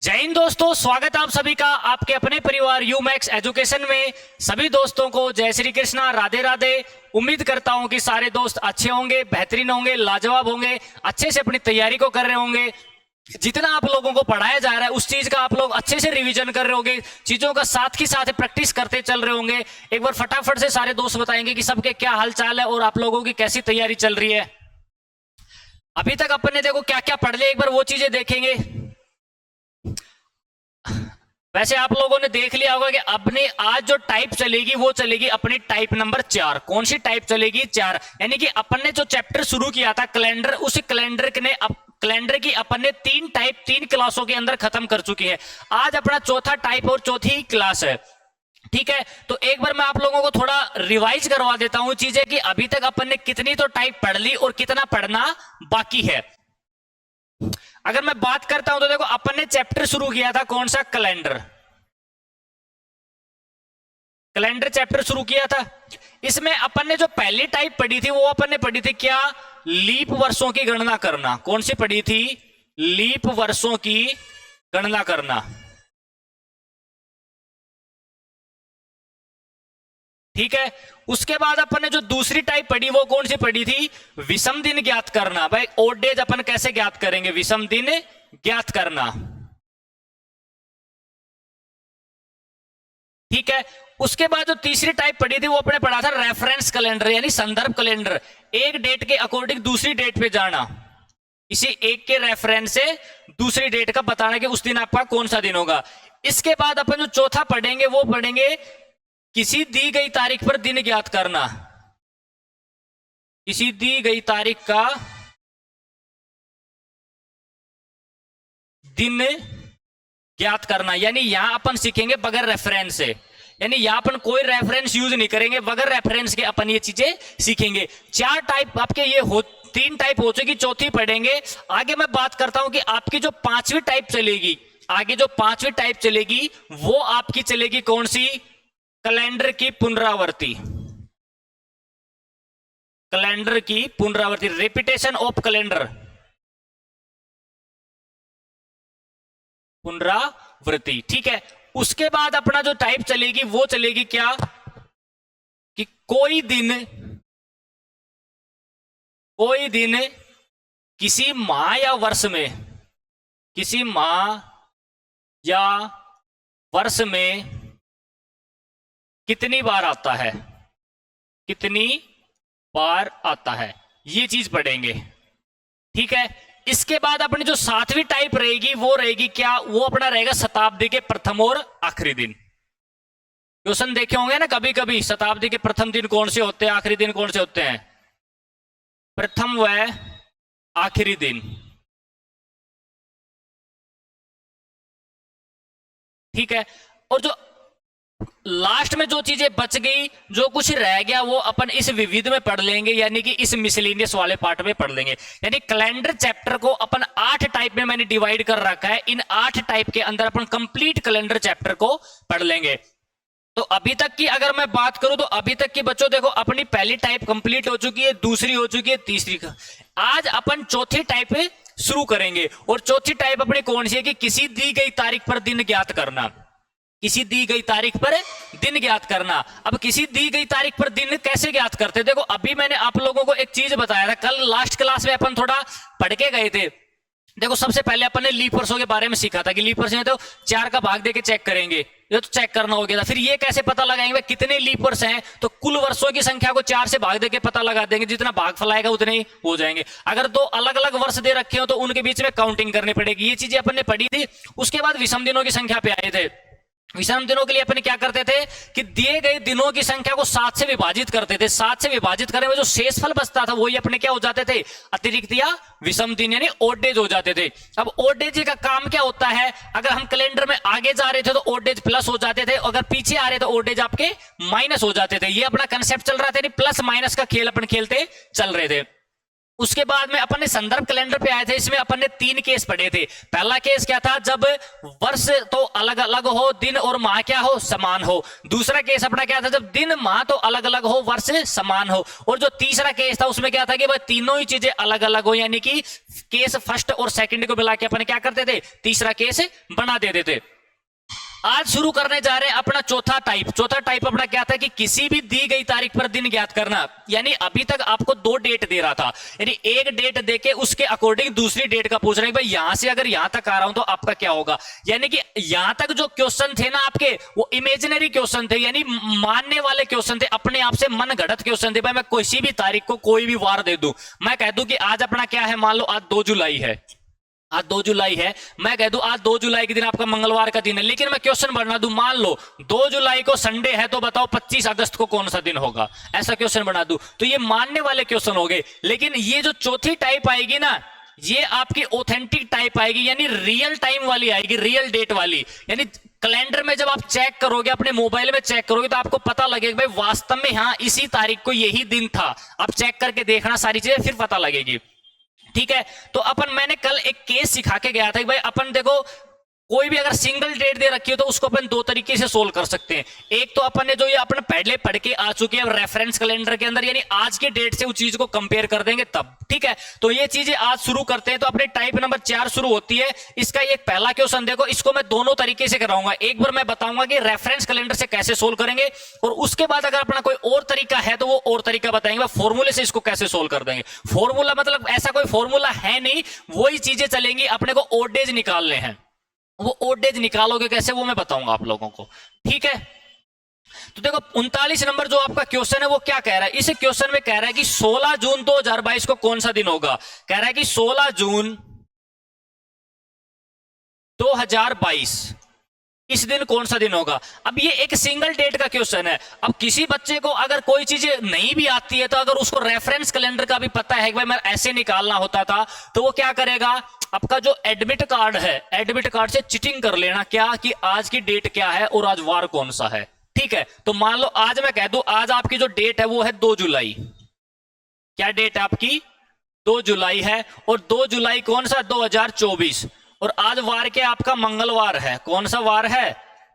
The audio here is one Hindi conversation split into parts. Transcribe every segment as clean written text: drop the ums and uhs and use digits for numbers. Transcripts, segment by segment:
जय हिंद दोस्तों, स्वागत है आप सभी का आपके अपने परिवार यूमैक्स एजुकेशन में। सभी दोस्तों को जय श्री कृष्णा, राधे राधे। उम्मीद करता हूं कि सारे दोस्त अच्छे होंगे, बेहतरीन होंगे, लाजवाब होंगे, अच्छे से अपनी तैयारी को कर रहे होंगे। जितना आप लोगों को पढ़ाया जा रहा है उस चीज का आप लोग अच्छे से रिवीजन कर रहे होंगे, चीजों का साथ ही साथ प्रैक्टिस करते चल रहे होंगे। एक बार फटाफट से सारे दोस्त बताएंगे कि सबके क्या हाल चाल है और आप लोगों की कैसी तैयारी चल रही है। अभी तक अपन ने देखो क्या क्या पढ़ लिया, एक बार वो चीजें देखेंगे। वैसे आप लोगों ने देख लिया होगा कि अपनी आज जो टाइप चलेगी वो चलेगी अपनी टाइप नंबर 4। कौन सी टाइप चलेगी? 4। यानी कि अपन ने जो चैप्टर शुरू किया था कैलेंडर, उस कैलेंडर की अपन ने 3 टाइप 3 क्लासों के अंदर खत्म कर चुकी है। आज अपना चौथा टाइप और चौथी क्लास है। ठीक है, तो एक बार मैं आप लोगों को थोड़ा रिवाइज करवा देता हूं चीजें कि अभी तक अपन ने कितनी तो टाइप पढ़ ली और कितना पढ़ना बाकी है। अगर मैं बात करता हूं तो देखो अपन ने चैप्टर शुरू किया था कौन सा? कैलेंडर चैप्टर शुरू किया था। इसमें अपन ने जो पहली टाइप पढ़ी थी वो अपन ने पढ़ी थी क्या? लीप वर्षों की गणना करना। कौन सी पढ़ी थी? लीप वर्षों की गणना करना। ठीक है, उसके बाद अपन ने जो दूसरी टाइप पढ़ी वो कौन सी पढ़ी थी? विषम दिन ज्ञात करना। भाई ओड डेज अपन कैसे ज्ञात करेंगे? विषम दिन ज्ञात करना। ठीक है, उसके बाद जो तीसरी टाइप पढ़ी थी वो अपने पढ़ा था रेफरेंस कैलेंडर, यानी संदर्भ कैलेंडर। एक डेट के अकॉर्डिंग दूसरी डेट पे जाना, इसी एक के रेफरेंस से दूसरी डेट का बताना कि उस दिन आपका कौन सा दिन होगा। इसके बाद अपन जो चौथा पढ़ेंगे वो पढ़ेंगे किसी दी गई तारीख पर दिन ज्ञात करना। किसी दी गई तारीख का दिन ज्ञात करना, यानी यहां अपन सीखेंगे बगैर रेफरेंस से, यानी यहां अपन कोई रेफरेंस यूज नहीं करेंगे, बगैर रेफरेंस के अपन ये चीजें सीखेंगे। 4 टाइप आपके ये हो, 3 टाइप हो चुकी, चौथी पढ़ेंगे। आगे मैं बात करता हूं कि आपकी जो 5वीं टाइप चलेगी, आगे जो 5वीं टाइप चलेगी वो आपकी चलेगी कौन सी? कैलेंडर की पुनरावृत्ति। कैलेंडर की पुनरावृत्ति, रिपीटेशन ऑफ कैलेंडर, पुनरावृत्ति। ठीक है, उसके बाद अपना जो टाइप चलेगी वो चलेगी क्या? कि कोई दिन किसी माह या वर्ष में, किसी माह या वर्ष में कितनी बार आता है, कितनी बार आता है, ये चीज पढ़ेंगे। ठीक है, इसके बाद अपनी जो 7वीं टाइप रहेगी वो रहेगी क्या? वो अपना रहेगा शताब्दी के प्रथम और आखिरी दिन। क्वेश्चन देखे होंगे ना कभी कभी, शताब्दी के प्रथम दिन कौन से होते हैं, आखिरी दिन कौन से होते हैं? प्रथम व आखिरी दिन। ठीक है, और जो लास्ट में जो चीजें बच गई, जो कुछ रह गया, वो अपन इस विविध में पढ़ लेंगे, यानी कि इस मिसलेनियस वाले पार्ट में पढ़ लेंगे। यानी कैलेंडर चैप्टर को अपन 8 टाइप में मैंने डिवाइड कर रखा है। इन 8 टाइप के अंदर अपन कंप्लीट कैलेंडर चैप्टर को पढ़ लेंगे। तो अभी तक की अगर मैं बात करूं तो अभी तक की बच्चों देखो अपनी पहली टाइप कंप्लीट हो चुकी है, दूसरी हो चुकी है, तीसरी का आज अपन चौथी टाइप शुरू करेंगे। और चौथी टाइप अपनी कौन सी है? कि किसी दी गई तारीख पर दिन ज्ञात करना। किसी दी गई तारीख पर दिन ज्ञात करना। अब किसी दी गई तारीख पर दिन कैसे ज्ञात करते? देखो अभी मैंने आप लोगों को एक चीज बताया था, कल लास्ट क्लास में अपन थोड़ा पढ़ के गए थे। देखो सबसे पहले अपन ने लीप वर्षों के बारे में सीखा था कि लीप वर्ष में तो 4 का भाग देके चेक करेंगे, ये तो चेक करना हो गया था। फिर ये कैसे पता लगाएंगे कितने लीप वर्ष हैं? तो कुल वर्षों की संख्या को 4 से भाग देके पता लगा देंगे, जितना भागफल आएगा उतने ही हो जाएंगे। अगर 2 अलग अलग वर्ष दे रखे हो तो उनके बीच में काउंटिंग करनी पड़ेगी। ये चीजें अपन ने पढ़ी थी। उसके बाद विषम दिनों की संख्या पे आए थे। विषम दिनों के लिए अपन क्या करते थे कि दिए गए दिनों की संख्या को 7 से विभाजित करते थे। 7 से विभाजित करने में जो शेषफल बचता था वही अपने क्या हो जाते थे? अतिरिक्त या विषम दिन, यानी ओड डेज हो जाते थे। अब ओड डेज का काम क्या होता है? अगर हम कैलेंडर में आगे जा रहे थे तो ओड डेज प्लस हो जाते थे, अगर पीछे आ रहे तो ओड डेज आपके माइनस हो जाते थे। ये अपना कंसेप्ट चल रहा था, प्लस माइनस का खेल अपन खेलते चल रहे थे। उसके बाद में अपन ने संदर्भ कैलेंडर पे आए थे, इसमें अपन ने 3 केस पढ़े थे। पहला केस क्या था, जब वर्ष तो अलग अलग हो, दिन और माह क्या हो, समान हो। दूसरा केस अपना क्या था, जब दिन माह तो अलग अलग हो, वर्ष समान हो। और जो तीसरा केस था उसमें क्या था कि भाई तीनों ही चीजें अलग अलग हो, यानी कि केस फर्स्ट और सेकंड को मिला के अपन क्या करते थे, तीसरा केस बना देते थे। आज शुरू करने जा रहे हैं अपना चौथा टाइप। चौथा टाइप अपना क्या था कि किसी भी दी गई तारीख पर दिन ज्ञात करना। यानी अभी तक आपको 2 डेट दे रहा था, यानी एक डेट देके उसके अकॉर्डिंग दूसरी डेट का पूछ रहे हैं भाई यहां से अगर यहां तक आ रहा हूं तो आपका क्या होगा। यानी कि यहां तक जो क्वेश्चन थे ना आपके, वो इमेजिनरी क्वेश्चन थे, यानी मानने वाले क्वेश्चन थे, अपने आप से मन गढ़ंत क्वेश्चन थे। भाई मैं किसी भी तारीख को कोई भी वार दे दूं, मैं कह दूं कि आज अपना क्या है, मान लो आज 2 जुलाई है, आज 2 जुलाई है, मैं कह दूं आज 2 जुलाई के दिन आपका मंगलवार का दिन है, लेकिन मैं क्वेश्चन बना दूं, मान लो 2 जुलाई को संडे है, तो बताओ 25 अगस्त को कौन सा दिन होगा, ऐसा क्वेश्चन बना दूं, तो ये मानने वाले क्वेश्चन हो गए। लेकिन ये जो चौथी टाइप आएगी ना, ये आपकी ऑथेंटिक टाइप आएगी, यानी रियल टाइम वाली आएगी, रियल डेट वाली। यानी कैलेंडर में जब आप चेक करोगे, अपने मोबाइल में चेक करोगे, तो आपको पता लगेगा भाई वास्तव में हाँ इसी तारीख को यही दिन था। आप चेक करके देखना सारी चीजें, फिर पता लगेगी। ठीक है, तो अपन मैंने कल एक केस सिखा के गया था कि भाई अपन देखो कोई भी अगर सिंगल डेट दे रखी हो तो उसको अपन 2 तरीके से सोल्व कर सकते हैं। एक तो अपन ने जो ये अपन पहले पढ़ के आ चुके हैं रेफरेंस कैलेंडर के अंदर, यानी आज के डेट से उस चीज को कंपेयर कर देंगे तब। ठीक है, तो ये चीजें आज शुरू करते हैं। तो अपने टाइप नंबर 4 शुरू होती है। इसका एक पहला क्वेश्चन देखो, इसको मैं दोनों तरीके से कराऊंगा। एक बार मैं बताऊंगा कि रेफरेंस कैलेंडर से कैसे सोल्व करेंगे, और उसके बाद अगर अपना कोई और तरीका है तो वो और तरीका बताएंगे, फॉर्मूले से इसको कैसे सोल्व कर देंगे। फॉर्मूला मतलब ऐसा कोई फॉर्मूला है नहीं, वही चीजें चलेंगी, अपने को ओड डेज निकालने हैं। वो ओड डेज निकालोगे कैसे, वो मैं बताऊंगा आप लोगों को। ठीक है, तो देखो 39 नंबर जो आपका क्वेश्चन है वो क्या कह रहा है। इस क्वेश्चन में कह रहा है कि 16 जून 2022 को कौन सा दिन होगा। कह रहा है कि 16 जून 2022 इस दिन कौन सा दिन होगा। अब ये एक सिंगल डेट का क्वेश्चन है। अब किसी बच्चे को अगर कोई चीज नहीं भी आती है, तो अगर उसको रेफरेंस कैलेंडर का भी पता है कि भाई मैं ऐसे निकालना होता था, तो वो क्या करेगा, आपका जो एडमिट कार्ड है, एडमिट कार्ड से चिटिंग कर लेना क्या कि आज की डेट क्या है और आज वार कौन सा है। ठीक है, तो मान लो आज मैं कह दूं आज आपकी जो डेट है वो है 2 जुलाई। क्या डेट है आपकी, 2 जुलाई है, और 2 जुलाई कौन सा, 2024, और आज वार के आपका मंगलवार है। कौन सा वार है,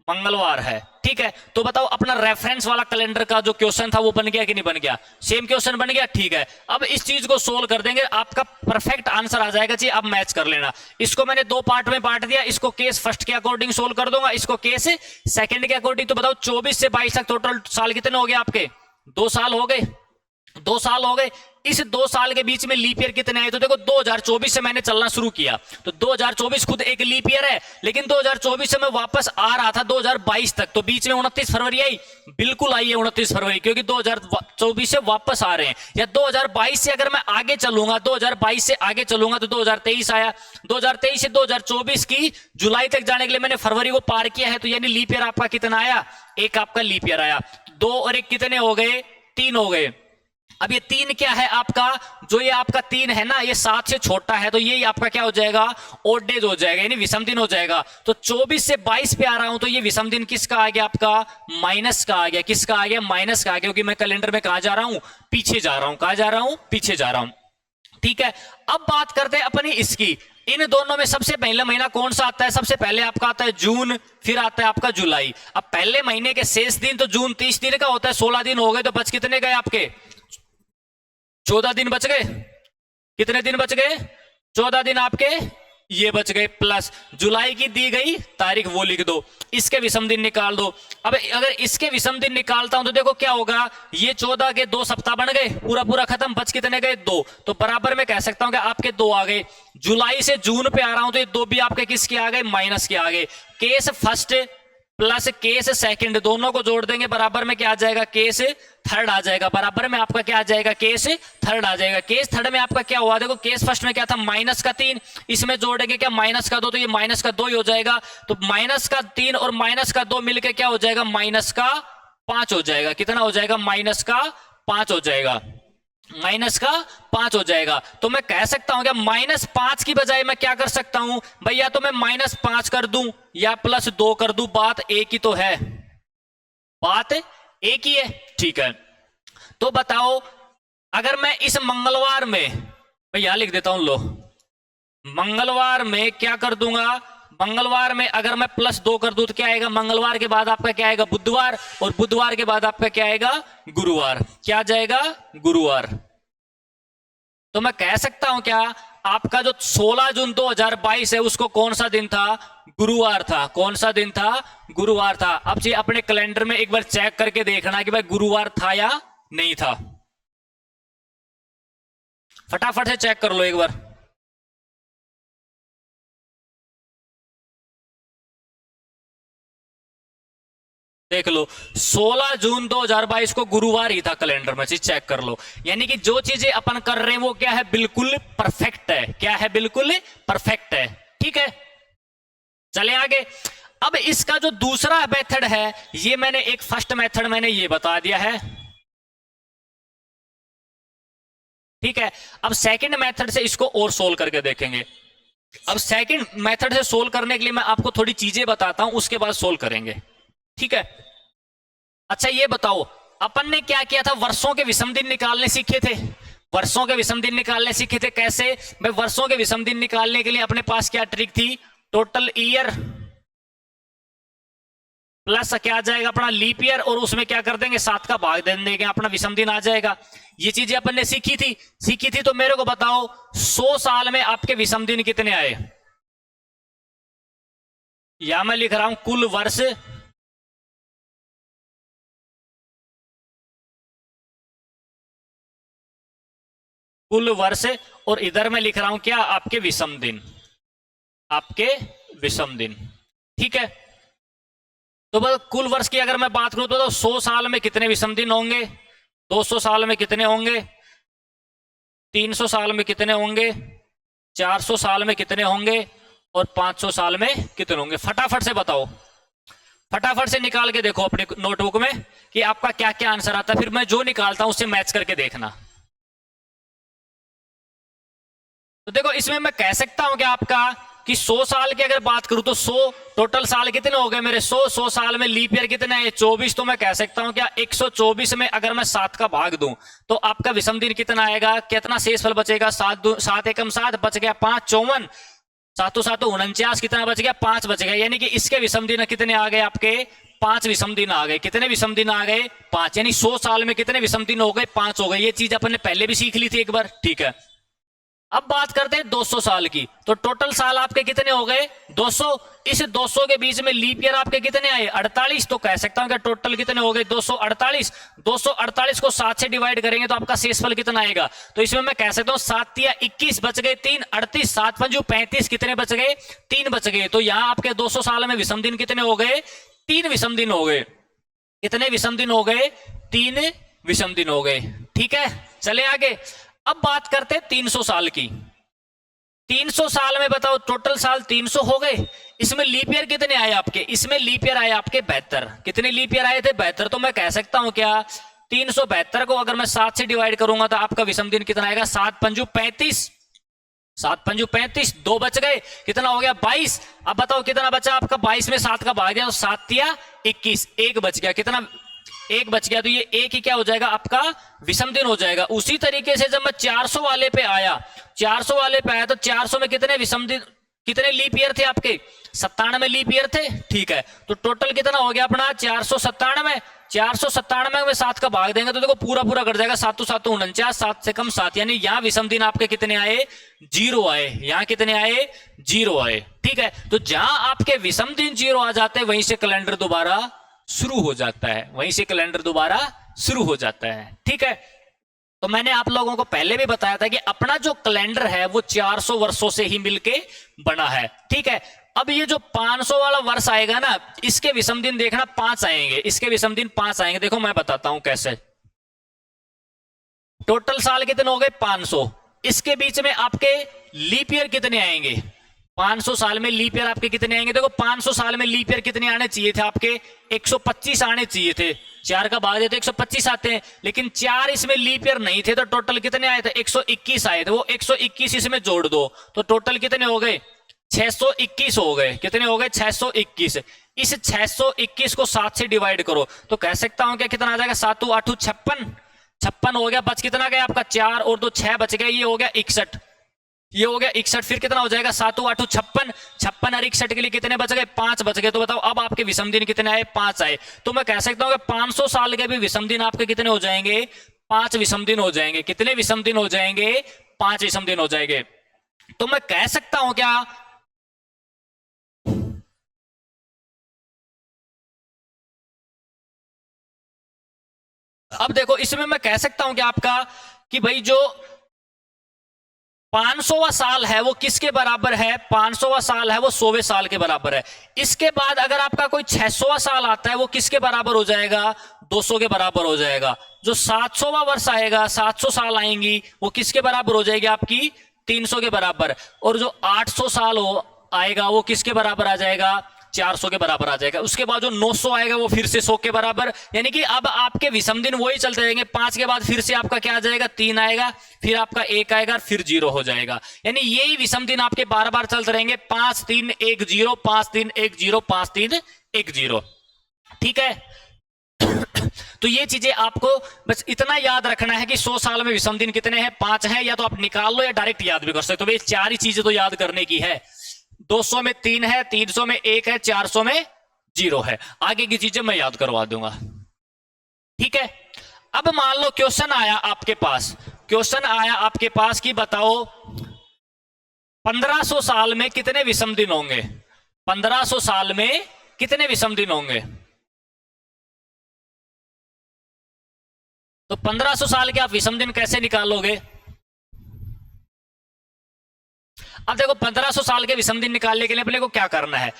मंगलवार है। ठीक है, तो बताओ अपना रेफरेंस वाला कैलेंडर का जो क्वेश्चन था वो बन गया कि नहीं बन गया, सेम क्वेश्चन बन गया। ठीक है, अब इस चीज को सोल्व कर देंगे, आपका परफेक्ट आंसर आ जाएगा जी। अब मैच कर लेना, इसको मैंने 2 पार्ट में बांट दिया, इसको केस फर्स्ट के अकॉर्डिंग सोल्व कर दूंगा, इसको केस सेकंड के अकॉर्डिंग। तो बताओ 24 से 22 तक टोटल साल कितने हो गए आपके, 2 साल हो गए, 2 साल हो गए। इस 2 साल के बीच में लीप ईयर कितने आए, तो देखो 2024 से मैंने चलना शुरू किया, तो 2024 खुद एक लीप ईयर है, लेकिन 2024 से मैं वापस आ रहा था 2022 तक, तो बीच में 29 फरवरी आई, बिल्कुल आई है 29 फरवरी, क्योंकि 2024 से वापस आ रहे हैं। या 2022 से अगर मैं आगे चलूंगा, 2022 से आगे चलूंगा तो 2023 आया, 2023 से 2024 की जुलाई तक जाने के लिए मैंने फरवरी को पार किया है, तो यानी लीप ईयर आपका कितना आया, एक आपका लीप ईयर आया। 2 और 1 कितने हो गए, 3 हो गए। अब ये 3 क्या है आपका, जो ये आपका 3 है ना, ये 7 से छोटा है, तो ये आपका क्या हो जाएगा, ओड डेज हो जाएगा, यानी विषम दिन हो जाएगा। तो 24 से 22 पे आ रहा हूं, तो ये विषम दिन किसका आ गया आपका, माइनस का आ गया। किसका आ गया, माइनस का आ गया, क्योंकि मैं कैलेंडर में कहां जा रहा हूं, पीछे जा रहा हूं। कहां जा रहा हूं, पीछे जा रहा हूं। ठीक है, अब बात करते हैं अपनी इसकी। इन दोनों में सबसे पहला महीना कौन सा आता है, सबसे पहले आपका आता है जून, फिर आता है आपका जुलाई। अब पहले महीने के शेष दिन तो जून 30 दिन का होता है, 16 दिन हो गए, तो बच कितने गए आपके, 14 दिन बच गए। कितने दिन बच गए, 14 दिन आपके ये बच गए, प्लस जुलाई की दी गई तारीख वो लिख दो, इसके विषम दिन निकाल दो। अब अगर इसके विषम दिन निकालता हूं तो देखो क्या होगा, ये 14 के 2 सप्ताह बन गए, पूरा पूरा खत्म, बच कितने गए, 2। तो बराबर में कह सकता हूं कि आपके 2 आ गए। जुलाई से जून पे आ रहा हूं तो ये 2 भी आपके किसके आ गए, माइनस के आ गए। Case first plus case second दोनों को जोड़ देंगे, बराबर में क्या आ जाएगा, केस थर्ड आ जाएगा। बराबर में आपका क्या आ जाएगा, केस थर्ड आ जाएगा। केस थर्ड में आपका क्या हुआ, देखो केस फर्स्ट में क्या था, माइनस का 3, इसमें जोड़ेंगे क्या, माइनस का 2, तो ये माइनस का 2 ही हो जाएगा। तो माइनस का 3 और माइनस का 2 मिलकर क्या हो जाएगा, माइनस का 5 हो जाएगा। कितना हो जाएगा, माइनस का 5 हो जाएगा, माइनस का 5 हो जाएगा। तो मैं कह सकता हूं क्या, -5 की बजाय मैं क्या कर सकता हूं भैया, तो मैं -5 कर दूं या +2 कर दूं, बात एक ही तो है, बात एक ही है। ठीक है, तो बताओ अगर मैं इस मंगलवार में मैं यहां लिख देता हूं, लो मंगलवार में क्या कर दूंगा, मंगलवार में अगर मैं +2 कर दूं तो क्या आएगा, मंगलवार के बाद आपका क्या आएगा, बुधवार, और बुधवार के बाद आपका क्या आएगा, गुरुवार। क्या आ जाएगा, गुरुवार। तो मैं कह सकता हूं क्या, आपका जो 16 जून 2022 है उसको कौन सा दिन था, गुरुवार था। कौन सा दिन था, गुरुवार था। अब जी अपने कैलेंडर में एक बार चेक करके देखना कि भाई गुरुवार था या नहीं था, फटाफट से चेक कर लो एक बार। देख लो 16 जून 2022 को गुरुवार ही था कैलेंडर में, चीज चेक कर लो। यानी कि जो चीजें अपन कर रहे हैं वो क्या है, बिल्कुल परफेक्ट है। क्या है, बिल्कुल परफेक्ट है। ठीक है, चले आगे। अब इसका जो दूसरा मेथड है, ये मैंने एक फर्स्ट मेथड मैंने ये बता दिया है। ठीक है, अब सेकंड मेथड से इसको और सोल्व करके देखेंगे। अब सेकंड मेथड से सोल्व करने के लिए मैं आपको थोड़ी चीजें बताता हूं, उसके बाद सोल्व करेंगे। ठीक है, अच्छा ये बताओ, अपन ने क्या किया था, वर्षों के विषम दिन निकालने सीखे थे। वर्षों के विषम दिन निकालने सीखे थे। कैसे भाई, वर्षों के विषम दिन निकालने के लिए अपने पास क्या ट्रिक थी, टोटल ईयर प्लस क्या आ जाएगा अपना लीप ईयर, और उसमें क्या कर देंगे, 7 का भाग दे देंगे, अपना विषम दिन आ जाएगा। ये चीजें अपन ने सीखी थी। तो मेरे को बताओ 100 साल में आपके विषम दिन कितने आए। या मैं लिख रहा हूं कुल वर्ष, कुल वर्ष, और इधर मैं लिख रहा हूं क्या, आपके विषम दिन, आपके विषम दिन। ठीक है, तो बस कुल वर्ष की अगर मैं बात करूं तो 100 साल में कितने विषम दिन होंगे, 200 साल में कितने होंगे, 300 साल में कितने होंगे, 400 साल में कितने होंगे, और 500 साल में कितने होंगे। फटाफट से बताओ, फटाफट से निकाल के देखो अपने नोटबुक में कि आपका क्या क्या आंसर आता है, फिर मैं जो निकालता हूं उससे मैच करके देखना। तो देखो इसमें मैं कह सकता हूं कि आपका कि 100 साल की अगर बात करूं तो 100 टोटल साल कितने हो गए मेरे, 100 साल में लीप ईयर कितने हैं, 24। तो मैं कह सकता हूं क्या 124 में अगर मैं 7 का भाग दूं तो आपका विषम दिन कितना आएगा, कितना शेषफल बचेगा, 7 एकम 7 बच गया 5, 54, 7 7 49, कितना बच गया, 5 बच गया। यानी कि इसके विषम दिन कितने आ गए आपके, 5 विषम दिन आ गए। कितने विषम दिन आ गए, 5। यानी 100 साल में कितने विषम दिन हो गए, 5 हो गए। ये चीज अपन ने पहले भी सीख ली थी एक बार। ठीक है, अब बात करते हैं 200 साल की। तो टोटल साल आपके कितने हो गए, 200। इस 200 के बीच में लीप ईयर आपके कितने आए, 48। तो कह सकता हूं कि टोटल कितने हो गए, 248। 248 को 7 से डिवाइड करेंगे तो आपका शेषफल कितना आएगा। तो इसमें मैं कह सकता हूं 7 या 21 बच गए, 3 38, 7 पंजू 35, कितने बच गए, 3 बच गए। तो यहां आपके 200 साल में विषम दिन कितने हो गए, 3 विषम दिन हो गए। कितने विषम दिन हो गए, 3 विषम दिन हो गए। ठीक है, चले आगे। अब बात करते हैं 300 साल की। 300 साल में बताओ टोटल साल 300 हो गए। इसमें लीप ईयर कितने आए आपके, इसमें लीप ईयर आए आपके 72। कितने लीप ईयर आए थे, 72। तो मैं कह सकता हूं क्या 372 को अगर मैं 7 से डिवाइड करूंगा तो आपका विषम दिन कितना आएगा, 7 पंजू 35, 7 पंजू 35, 2 बच गए, कितना हो गया 22। अब बताओ कितना बचा आपका, 22 में 7 का भाग दिया तो 7 या 21, 1 बच गया। कितना, 1 बच गया। तो ये 1 ही क्या हो जाएगा, आपका विषम दिन हो जाएगा। उसी तरीके से जब मैं 400 वाले पे आया, 400 वाले पे आया तो 400 में कितने विषम दिन, कितने लीप ईयर थे आपके, 97 लीप ईयर थे। ठीक है, तो टोटल कितना हो गया अपना 497। 497 में 7 का भाग देंगे तो देखो पूरा पूरा कर जाएगा, 7 7 49, 7 से कम 7। यानी यहां विषम दिन आपके कितने आए, 0 आए। यहां कितने आए, 0 आए। ठीक है, तो जहां आपके विषम दिन 0 आ जाते हैं वहीं से कैलेंडर दोबारा शुरू हो जाता है, वहीं से कैलेंडर दोबारा शुरू हो जाता है। ठीक है, तो मैंने आप लोगों को पहले भी बताया था कि अपना जो कैलेंडर है वो 400 वर्षों से ही मिलके बना है। ठीक है, अब ये जो 500 वाला वर्ष आएगा ना, इसके विषम दिन देखना 5 आएंगे, इसके विषम दिन 5 आएंगे। देखो मैं बताता हूं कैसे। टोटल साल कितने हो गए, 500। इसके बीच में आपके लीप ईयर कितने आएंगे, 500 साल में लीप ईयर आपके कितने आएंगे। देखो 500 साल में लीप ईयर कितने आने चाहिए थे आपके, 125 आने चाहिए थे। 4 का भाग देते 125 आते हैं, लेकिन 4 इसमें लीप ईयर नहीं थे तो टोटल कितने आए थे, 121 आए थे। वो 121 इसमें जोड़ दो तो टोटल कितने हो गए, 621 हो गए। कितने हो गए, 621। इस 621 को 7 से डिवाइड करो तो कह सकता हूं क्या कितना आ जाएगा, 7 8 56 हो गया। बच कितना गया आपका, 4 और 2 6 बच गए, ये हो गया 61। ये हो गया 61, फिर कितना हो जाएगा 7 8 56, 56 और 61 के लिए कितने बच गए, 5 बच गए। तो बताओ अब आपके विषम दिन कितने आए, 5 आए। तो मैं कह सकता हूं कि 500 साल के भी विषम दिन आपके कितने हो जाएंगे, 5 विषम दिन हो जाएंगे। कितने विषम दिन हो जाएंगे, 5 विषम दिन हो जाएंगे। तो मैं कह सकता हूं क्या, अब देखो इसमें मैं कह सकता हूं कि आपका कि भाई जो 500वां साल है वो किसके बराबर है, 500वां साल है वो 100वें साल के बराबर है। इसके बाद अगर आपका कोई 600वां साल आता है वो किसके बराबर हो जाएगा, 200 के बराबर हो जाएगा। जो 700वां वर्ष आएगा, 700 साल आएंगी, वो किसके बराबर हो जाएगी, आपकी 300 के बराबर। और जो 800 साल हो आएगा वो किसके बराबर आ जाएगा, 400 के बराबर आ जाएगा। उसके बाद जो 900 आएगा वो फिर से 100 के बराबर। यानी कि अब आपके विषम दिन वही चलते रहेंगे। 5 के बाद फिर से आपका क्या आ जाएगा, 3 आएगा, फिर आपका 1 आएगा, फिर 0 हो जाएगा। यानी यही विषम दिन आपके बार बार चलते रहेंगे, 5 3 1 0, 5 3 1 0, 5 3 1 0। ठीक है। तो ये चीजें आपको बस इतना याद रखना है कि 100 साल में विषम दिन कितने हैं, 5 हैं। या तो आप निकाल लो या डायरेक्ट याद भी कर सकते हो। तो ये 4 ही चीजें तो याद करने की है। 200 में 3 है, 300 में 1 है, 400 में 0 है। आगे की चीजें मैं याद करवा दूंगा। ठीक है। अब मान लो क्वेश्चन आया आपके पास, क्वेश्चन आया आपके पास कि बताओ 1500 साल में कितने विषम दिन होंगे, 1500 साल में कितने विषम दिन होंगे। तो 1500 साल के आप विषम दिन कैसे निकालोगे। अब देखो 1500 साल के विषम दिन निकालने के लिए अपने को क्या करना है,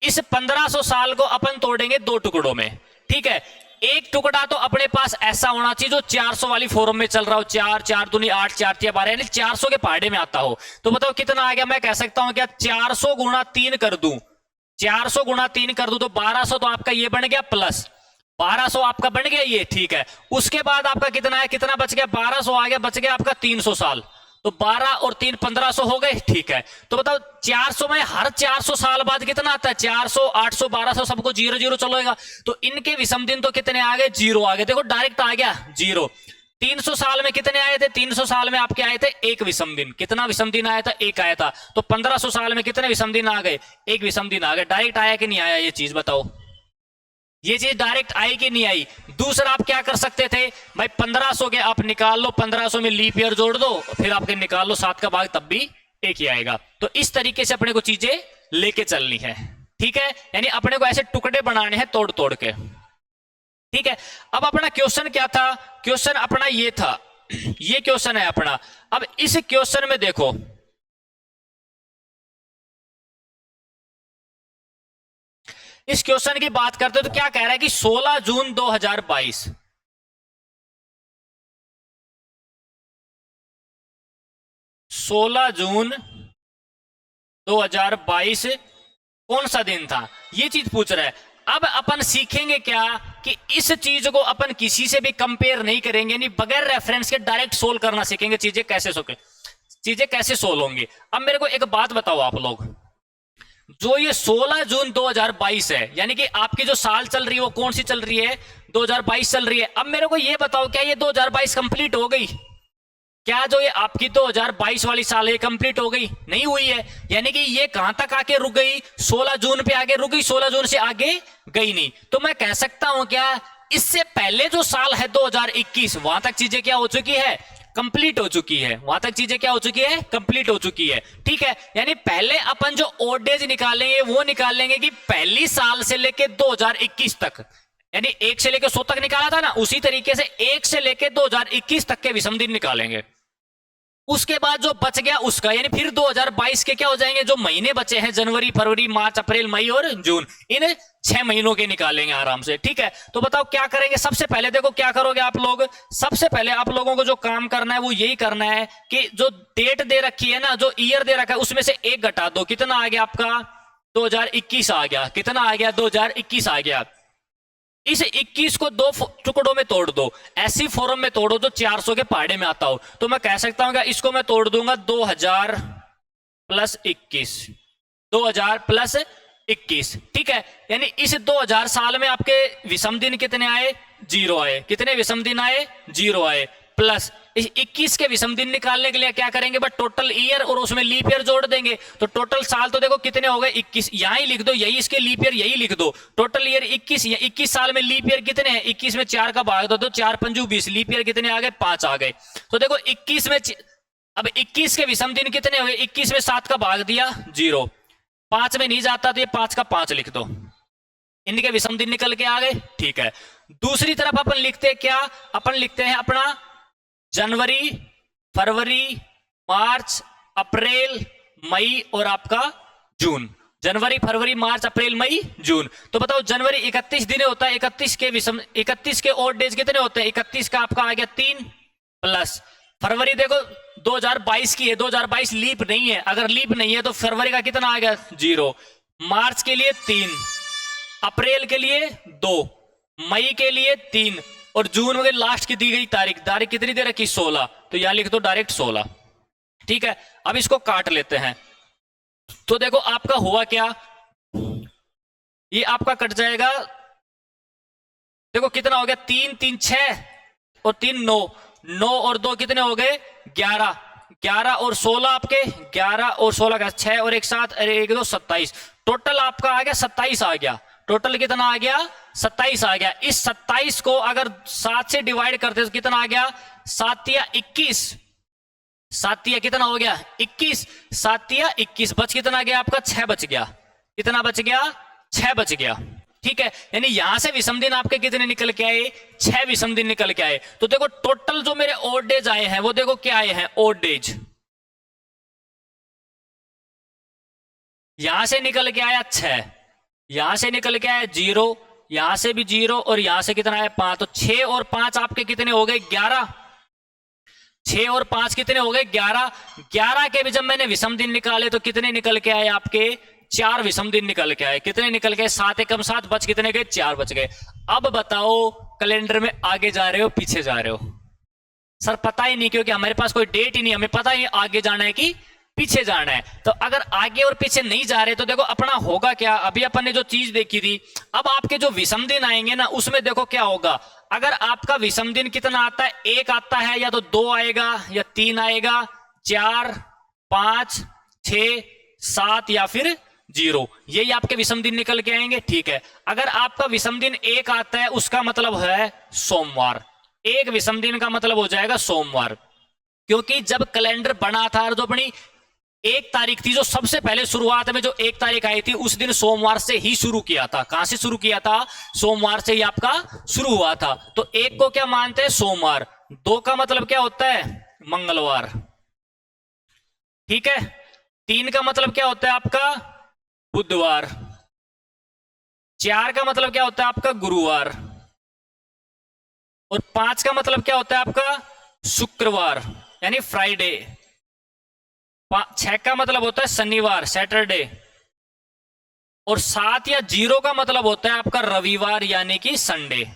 इस 1500 साल को अपन तोड़ेंगे 2 टुकड़ों में। ठीक है। एक टुकड़ा तो अपने पास ऐसा होना चाहिए जो 400 वाली फॉर्म में चल रहा हो, 4 4 दूनी 8 4 3 12, यानी 400 के पहाड़े में आता हो। तो बताओ कितना आ गया, मैं कह सकता हूं क्या 400 गुणा 3 कर दूं, 400 गुणा 3 कर दूं तो 1200, तो आपका ये बन गया प्लस 1200 आपका बन गया ये। ठीक है। उसके बाद आपका कितना है, कितना बच गया, 1200 आ गया, बच गया आपका 300 साल। तो 12 और 3 1500 हो गए। ठीक है। तो बताओ 400 में हर 400 साल बाद कितना आता है, 400 800 1200 सबको 0 0 चलेगा। तो इनके विषम दिन तो कितने आ गए, 0 आ गए। देखो डायरेक्ट आ गया 0। 300 साल में कितने आए थे, 300 साल में आपके आए थे 1 विषम दिन। कितना विषम दिन आया था, 1 आया था। तो 1500 साल में कितने विषम दिन आ गए, 1 विषम दिन आ गए। डायरेक्ट आया कि नहीं आया, ये चीज बताओ, ये चीज डायरेक्ट आई कि नहीं आई। दूसरा आप क्या कर सकते थे भाई, 1500 के आप निकाल लो, 1500 में लीप ईयर जोड़ दो, फिर आपके निकाल लो 7 का भाग, तब भी 1 ही आएगा। तो इस तरीके से अपने को चीजें लेके चलनी है। ठीक है। यानी अपने को ऐसे टुकड़े बनाने हैं तोड़ तोड़ के। ठीक है। अब अपना क्वेश्चन क्या था, क्वेश्चन अपना ये था, ये क्वेश्चन है अपना। अब इस क्वेश्चन में देखो, इस क्वेश्चन की बात करते हो तो क्या कह रहा है कि 16 जून 2022, 16 जून 2022 कौन सा दिन था, ये चीज पूछ रहा है। अब अपन सीखेंगे क्या कि इस चीज को अपन किसी से भी कंपेयर नहीं करेंगे, यानी बगैर रेफरेंस के डायरेक्ट सोल्व करना सीखेंगे, चीजें कैसे सोल्व होंगी। अब मेरे को एक बात बताओ आप लोग, जो ये 16 जून 2022 है, यानी कि आपकी जो साल चल रही है वो कौन सी चल रही है, 2022 चल रही है। अब मेरे को ये बताओ, क्या ये 2022 कंप्लीट हो गई, क्या जो ये आपकी 2022 वाली साल है कंप्लीट हो गई, नहीं हुई है। यानी कि ये कहां तक आके रुक गई, 16 जून पे आगे रुक गई, 16 जून से आगे गई नहीं। तो मैं कह सकता हूं क्या, इससे पहले जो साल है 2021, वहां तक चीजें क्या हो चुकी है, कंप्लीट हो चुकी है। वहां तक चीजें क्या हो चुकी है, कंप्लीट हो चुकी है। ठीक है। यानी पहले अपन जो ओड डेज निकालेंगे वो निकालेंगे कि पहली साल से लेके 2021 तक, यानी 1 से लेके 100 तक निकाला था ना, उसी तरीके से 1 से लेके 2021 तक के विषम दिन निकालेंगे। उसके बाद जो बच गया उसका, यानी फिर 2022 के क्या हो जाएंगे, जो महीने बचे हैं जनवरी फरवरी मार्च अप्रैल मई और जून, इन 6 महीनों के निकालेंगे आराम से। ठीक है। तो बताओ क्या करेंगे, सबसे पहले देखो क्या करोगे आप लोग, सबसे पहले आप लोगों को जो काम करना है वो यही करना है कि जो डेट दे रखी है ना, जो ईयर दे रखा है उसमें से 1 घटा दो, कितना आ गया आपका 2021 आ गया। कितना आ गया, 2021 आ गया। इस 21 को 2 टुकड़ों में तोड़ दो, ऐसी फॉर्म में तोड़ो जो 400 के पहाड़े में आता हो। तो मैं कह सकता हूं कि इसको मैं तोड़ दूंगा 2000 प्लस 21, 2000 प्लस 21। ठीक है। यानी इस 2000 साल में आपके विषम दिन कितने आए, 0 आए। कितने विषम दिन आए, 0 आए। प्लस इस 21 के विषम दिन निकालने के लिए क्या करेंगे, बट टोटल ईयर और उसमें लीप ईयर जोड़ देंगे। तो टोटल साल तो देखो कितने हो गए 21, यहां ही लिख दो, यही इसके लीप ईयर यही लिख दो। टोटल ईयर 21, 21 साल में लीप ईयर कितने हैं, 21 में 4 का भाग दो तो 4 पंजू 20, लीप ईयर कितने आ गए, 5 आ गए। तो देखो 21 में अब 21 के विषम दिन कितने हो गए, 21 में 7 का भाग दिया 0, 5 में नहीं जाता तो ये 5 का 5 लिख दो, इनके विषम दिन निकल के आ गए। ठीक है, दूसरी तरफ अपन लिखते हैं क्या, अपन लिखते हैं अपना जनवरी, फरवरी, मार्च, अप्रैल, मई और आपका जून। जनवरी, फरवरी, मार्च, अप्रैल, मई, जून। तो बताओ जनवरी 31 दिन होता है, 31 के ऑड डेज कितने होते हैं, 31 का आपका आ गया 3 प्लस फरवरी देखो 2022 की है, 2022 लीप नहीं है, अगर लीप नहीं है तो फरवरी का कितना आ गया 0, मार्च के लिए 3, अप्रैल के लिए 2, मई के लिए 3 और जून में लास्ट की दी गई तारीख कितनी दे रखी 16, तो यहां लिख दो डायरेक्ट 16। ठीक है, अब इसको काट लेते हैं। तो देखो आपका हुआ क्या, ये आपका कट जाएगा, देखो कितना हो गया 3 3 6 और 3 9, 9 और 2 कितने हो गए 11, 11 और 16 आपके 11 और 16 का 6 और 1 7 अरे 1 2 27, टोटल आपका आ गया 27 आ गया। टोटल कितना आ गया 27 आ गया। इस 27 को अगर 7 से डिवाइड करते तो कितना आ गया 7 या 21, 7 या कितना हो गया 21, 7 या 21 बच कितना गया आपका 6 बच गया, कितना बच गया 6 बच गया। ठीक है, यानी यहां से विषम दिन आपके कितने निकल के आए 6 विषम दिन निकल के आए। तो देखो टोटल जो मेरे ऑड डेज आए हैं वो देखो क्या आए हैं ऑड डेज, यहां से निकल के आया 6, यहां से निकल के आया 0, यहां से भी 0 और यहां से कितना आया 5, तो 6 और 5 आपके कितने हो गए 11, 6 और 5 कितने हो गए 11, 11 के भी जब मैंने विषम दिन निकाले तो कितने निकल के आए आपके 4 विषम दिन निकल के आए, कितने निकल गए 7 एकम 7 बच कितने गए 4 बच गए। अब बताओ कैलेंडर में आगे जा रहे हो पीछे जा रहे हो, सर पता ही नहीं क्योंकि हमारे पास कोई डेट ही नहीं, हमें पता ही आगे जाना है कि पीछे जाना है। तो अगर आगे और पीछे नहीं जा रहे तो देखो अपना होगा क्या, अभी अपन ने जो चीज देखी थी, अब आपके जो विषम दिन आएंगे ना उसमें देखो क्या होगा, अगर आपका विषम दिन कितना आता है 1 आता है या तो 2 आएगा या 3 आएगा, 4 5 6 7 या फिर 0, यही आपके विषम दिन निकल के आएंगे। ठीक है, अगर आपका विषम दिन 1 आता है उसका मतलब है सोमवार, 1 विषम दिन का मतलब हो जाएगा सोमवार, क्योंकि जब कैलेंडर बना था जो अपनी 1 तारीख थी, जो सबसे पहले शुरुआत में जो 1 तारीख आई थी उस दिन सोमवार से ही शुरू किया था। कहां से शुरू किया था, सोमवार से ही आपका शुरू हुआ था। तो 1 को क्या मानते हैं सोमवार, 2 का मतलब क्या होता है मंगलवार, ठीक है, 3 का मतलब क्या होता है आपका बुधवार, 4 का मतलब क्या होता है आपका गुरुवार और 5 का मतलब क्या होता है आपका शुक्रवार यानी फ्राइडे, 6 का मतलब होता है शनिवार सैटरडे और 7 या 0 का मतलब होता है आपका रविवार यानी कि संडे,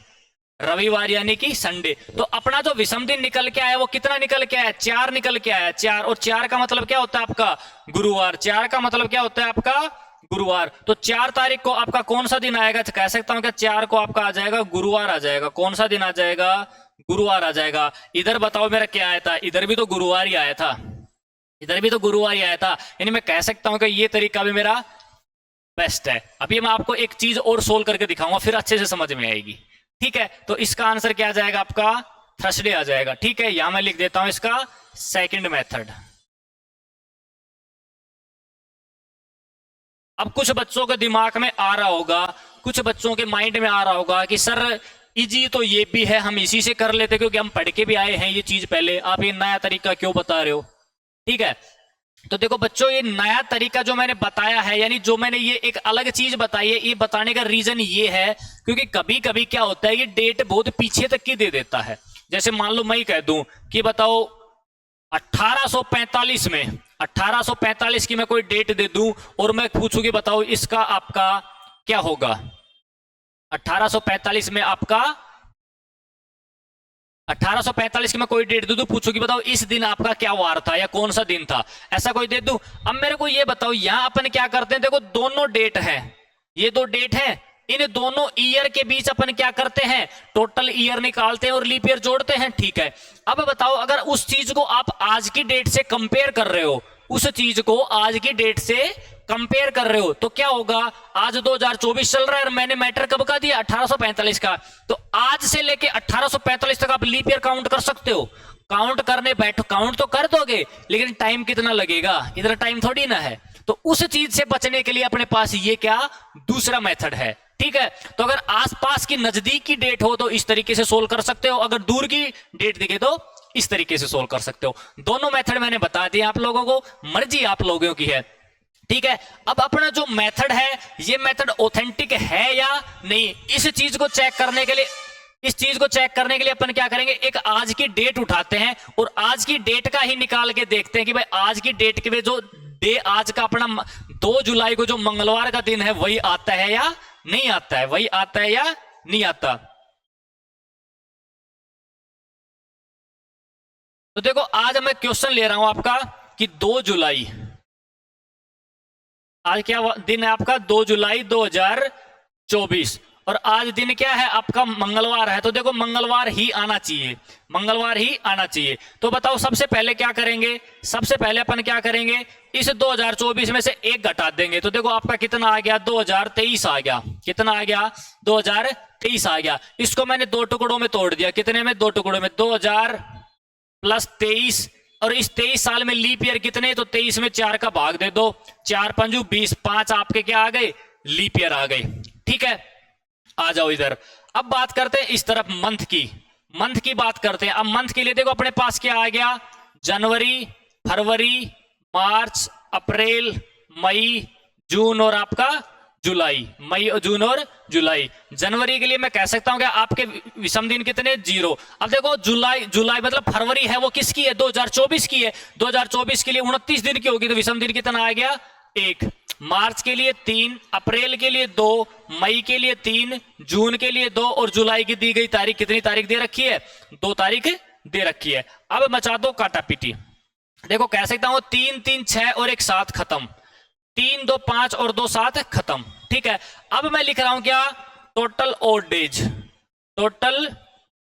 रविवार यानी कि संडे। तो अपना जो विषम दिन निकल के आया वो कितना निकल के आया 4 निकल के आया, 4 और 4 का मतलब क्या होता है आपका गुरुवार, 4 का मतलब क्या होता है आपका गुरुवार। तो 4 तारीख को आपका कौन सा दिन आएगा, कह सकता हूं क्या 4 को आपका आ जाएगा गुरुवार आ जाएगा, कौन सा दिन आ जाएगा गुरुवार आ जाएगा। इधर बताओ मेरा क्या आया था, इधर भी तो गुरुवार ही आया था, इधर भी तो गुरुवार ही आया था, यानी मैं कह सकता हूं कि ये तरीका भी मेरा बेस्ट है। अभी मैं आपको एक चीज और सोल्व करके दिखाऊंगा फिर अच्छे से समझ में आएगी। ठीक है, तो इसका आंसर क्या आ जाएगा आपका थर्सडे आ जाएगा। ठीक है, यहां मैं लिख देता हूं इसका सेकंड मेथड। अब कुछ बच्चों के दिमाग में आ रहा होगा, कुछ बच्चों के माइंड में आ रहा होगा कि सर इजी तो ये भी है, हम इसी से कर लेते क्योंकि हम पढ़ के भी आए हैं ये चीज पहले, आप ये नया तरीका क्यों बता रहे हो। ठीक है, तो देखो बच्चों ये नया तरीका जो मैंने बताया है, यानी जो मैंने ये एक अलग चीज बताई है, ये बताने का रीजन ये है क्योंकि कभी कभी क्या होता है ये डेट बहुत पीछे तक की दे देता है। जैसे मान लो मैं ही कह दूं कि बताओ 1845 में 1845 की मैं कोई डेट दे दूं और मैं पूछूं कि बताओ इसका आपका क्या होगा, 1845 में आपका 1845 की मैं कोई डेट दे दूं, पूछो कि बताओ इस दिन आपका क्या वार था या कौन सा दिन था, ऐसा कोई दे दूं। अब मेरे को ये बताओ यहां अपन क्या करते हैं, देखो दोनों डेट है, ये 2 डेट है, इन दोनों ईयर के बीच अपन क्या करते हैं, टोटल ईयर निकालते हैं और लीप ईयर जोड़ते हैं। ठीक है, अब बताओ अगर उस चीज को आप आज की डेट से कंपेयर कर रहे हो, उस चीज को आज की डेट से कंपेयर कर रहे हो तो क्या होगा, आज 2024 चल रहा है और मैंने मैटर कब का दिया, 1845 का, तो आज से लेके 1845 तक आप लीप ईयर काउंट कर सकते हो। काउंट करने बैठो, काउंट तो कर दोगे, लेकिन टाइम कितना लगेगा, इतना टाइम थोड़ी ना है। तो उस चीज से बचने के लिए अपने पास ये क्या दूसरा मेथड है। ठीक है, तो अगर आसपास की नजदीक की डेट हो तो इस तरीके से सोल्व कर सकते हो, अगर दूर की डेट दिखे तो इस तरीके से सोल्व कर सकते हो। दोनों मेथड मैंने बता दिए आप लोगों को, मर्जी आप लोगों की है। ठीक है, अब अपना जो मेथड है ये मेथड ऑथेंटिक है या नहीं, इस चीज को चेक करने के लिए, इस चीज को चेक करने के लिए अपन क्या करेंगे, एक आज की डेट उठाते हैं और आज की डेट का ही निकाल के देखते हैं कि भाई आज की डेट के जो डे आज का अपना 2 जुलाई को जो मंगलवार का दिन है वही आता है या नहीं आता है, वही आता है या नहीं आता। तो देखो आज मैं क्वेश्चन ले रहा हूं आपका कि 2 जुलाई, आज क्या दिन है आपका, 2 जुलाई 2024, और आज दिन क्या है आपका, मंगलवार है। तो देखो मंगलवार ही आना चाहिए, मंगलवार ही आना चाहिए। तो बताओ सबसे पहले क्या करेंगे, सबसे पहले अपन क्या करेंगे, इस 2024 में से एक घटा देंगे। तो देखो आपका कितना आ गया, 2023 आ गया, कितना आ गया, 2023 आ गया। इसको मैंने 2 टुकड़ों में तोड़ दिया, कितने में, 2 टुकड़ों में, 2000 प्लस 23, और इस 23 साल में लीप ईयर कितने, तो 23 में 4 का भाग दे दो, 4 पंजू 20, 5 आपके क्या आ गए, लीप ईयर आ गए। ठीक है, आ जाओ इधर। अब बात करते हैं इस तरफ मंथ की, मंथ की बात करते हैं। अब मंथ के लिए देखो अपने पास क्या आ गया, जनवरी, फरवरी, मार्च, अप्रैल, मई, जून और आपका जुलाई, मई और जून और जुलाई। जनवरी के लिए मैं कह सकता हूं कि आपके विषम दिन कितने, 0। अब देखो जुलाई, जुलाई मतलब फरवरी है वो किसकी है, 2024 की है। 2024 के लिए 29 दिन की होगी, तो विषम दिन कितना आ गया, 1। मार्च के लिए 3, अप्रैल के लिए 2, मई के लिए 3, जून के लिए 2, और जुलाई की दी गई तारीख, कितनी तारीख दे रखी है, 2 तारीख दे रखी है। अब मचा दो काटा पीटी। देखो कह सकता हूं 3 3 6 और 1 7 खत्म, 3 2 5 और 2 7 खत्म। ठीक है, अब मैं लिख रहा हूं क्या, total odd days, total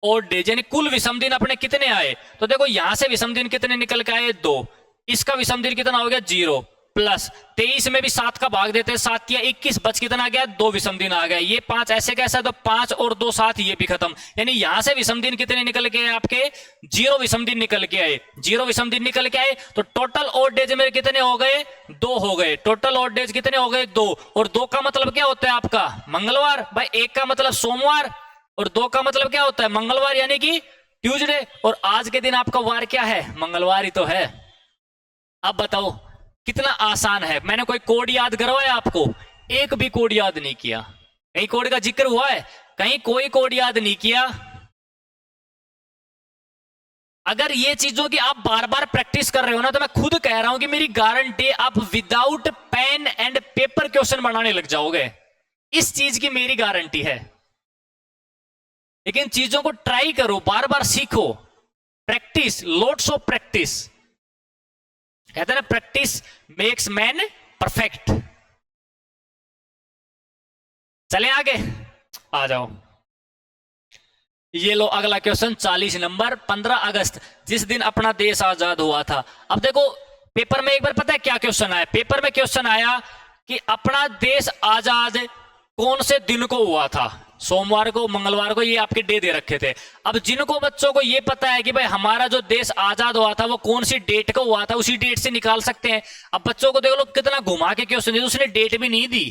odd days यानी कुल विषम दिन अपने कितने आए। तो देखो यहां से विषम दिन कितने निकल के आए, 2, इसका विषम दिन कितना हो गया, 0, प्लस 23 में भी 7 का भाग देते हैं, 7 या 21, बच कितना आ गया, 2 विषम दिन आ गया। ये 5 ऐसे कैसा, तो 5 और 2 7, ये भी खत्म। यानी यहां से विषम दिन कितने निकल के आए आपके, 0 विषम दिन निकल के आए, 0 विषम दिन निकल के आए। तो टोटल ओड डेज मेरे कितने हो गए, 2 हो गए। टोटल ओड डेज कितने हो गए, 2, और 2 का मतलब क्या होता है आपका, मंगलवार। भाई 1 का मतलब सोमवार और 2 का मतलब क्या होता है, मंगलवार, यानी कि ट्यूसडे। और आज के दिन आपका वार क्या है, मंगलवार ही तो है। अब बताओ कितना आसान है, मैंने कोई कोड याद करवाया आपको, एक भी कोड याद नहीं किया। कहीं कोड का जिक्र हुआ है, कहीं कोई कोड याद नहीं किया। अगर ये चीजों की आप बार बार प्रैक्टिस कर रहे हो ना, तो मैं खुद कह रहा हूं कि मेरी गारंटी आप without pen and paper question बनाने लग जाओगे, इस चीज की मेरी गारंटी है। लेकिन चीजों को ट्राई करो, बार बार सीखो, प्रैक्टिस, लोट्स ऑफ प्रैक्टिस। कहते हैं ना, प्रैक्टिस मेक्स मैन परफेक्ट। चले आगे, आ जाओ। ये लो अगला क्वेश्चन 40 नंबर, 15 अगस्त जिस दिन अपना देश आजाद हुआ था। अब देखो पेपर में एक बार पता है क्या क्वेश्चन आया, पेपर में क्वेश्चन आया कि अपना देश आजाद कौन से दिन को हुआ था, सोमवार को, मंगलवार को, ये आपके डे दे रखे थे। अब जिनको बच्चों को ये पता है कि भाई हमारा जो देश आजाद हुआ था वो कौन सी डेट को हुआ था, उसी डेट से निकाल सकते हैं। अब बच्चों को देखो लोग कितना घुमा के क्वेश्चन दिया, उसने डेट भी नहीं दी।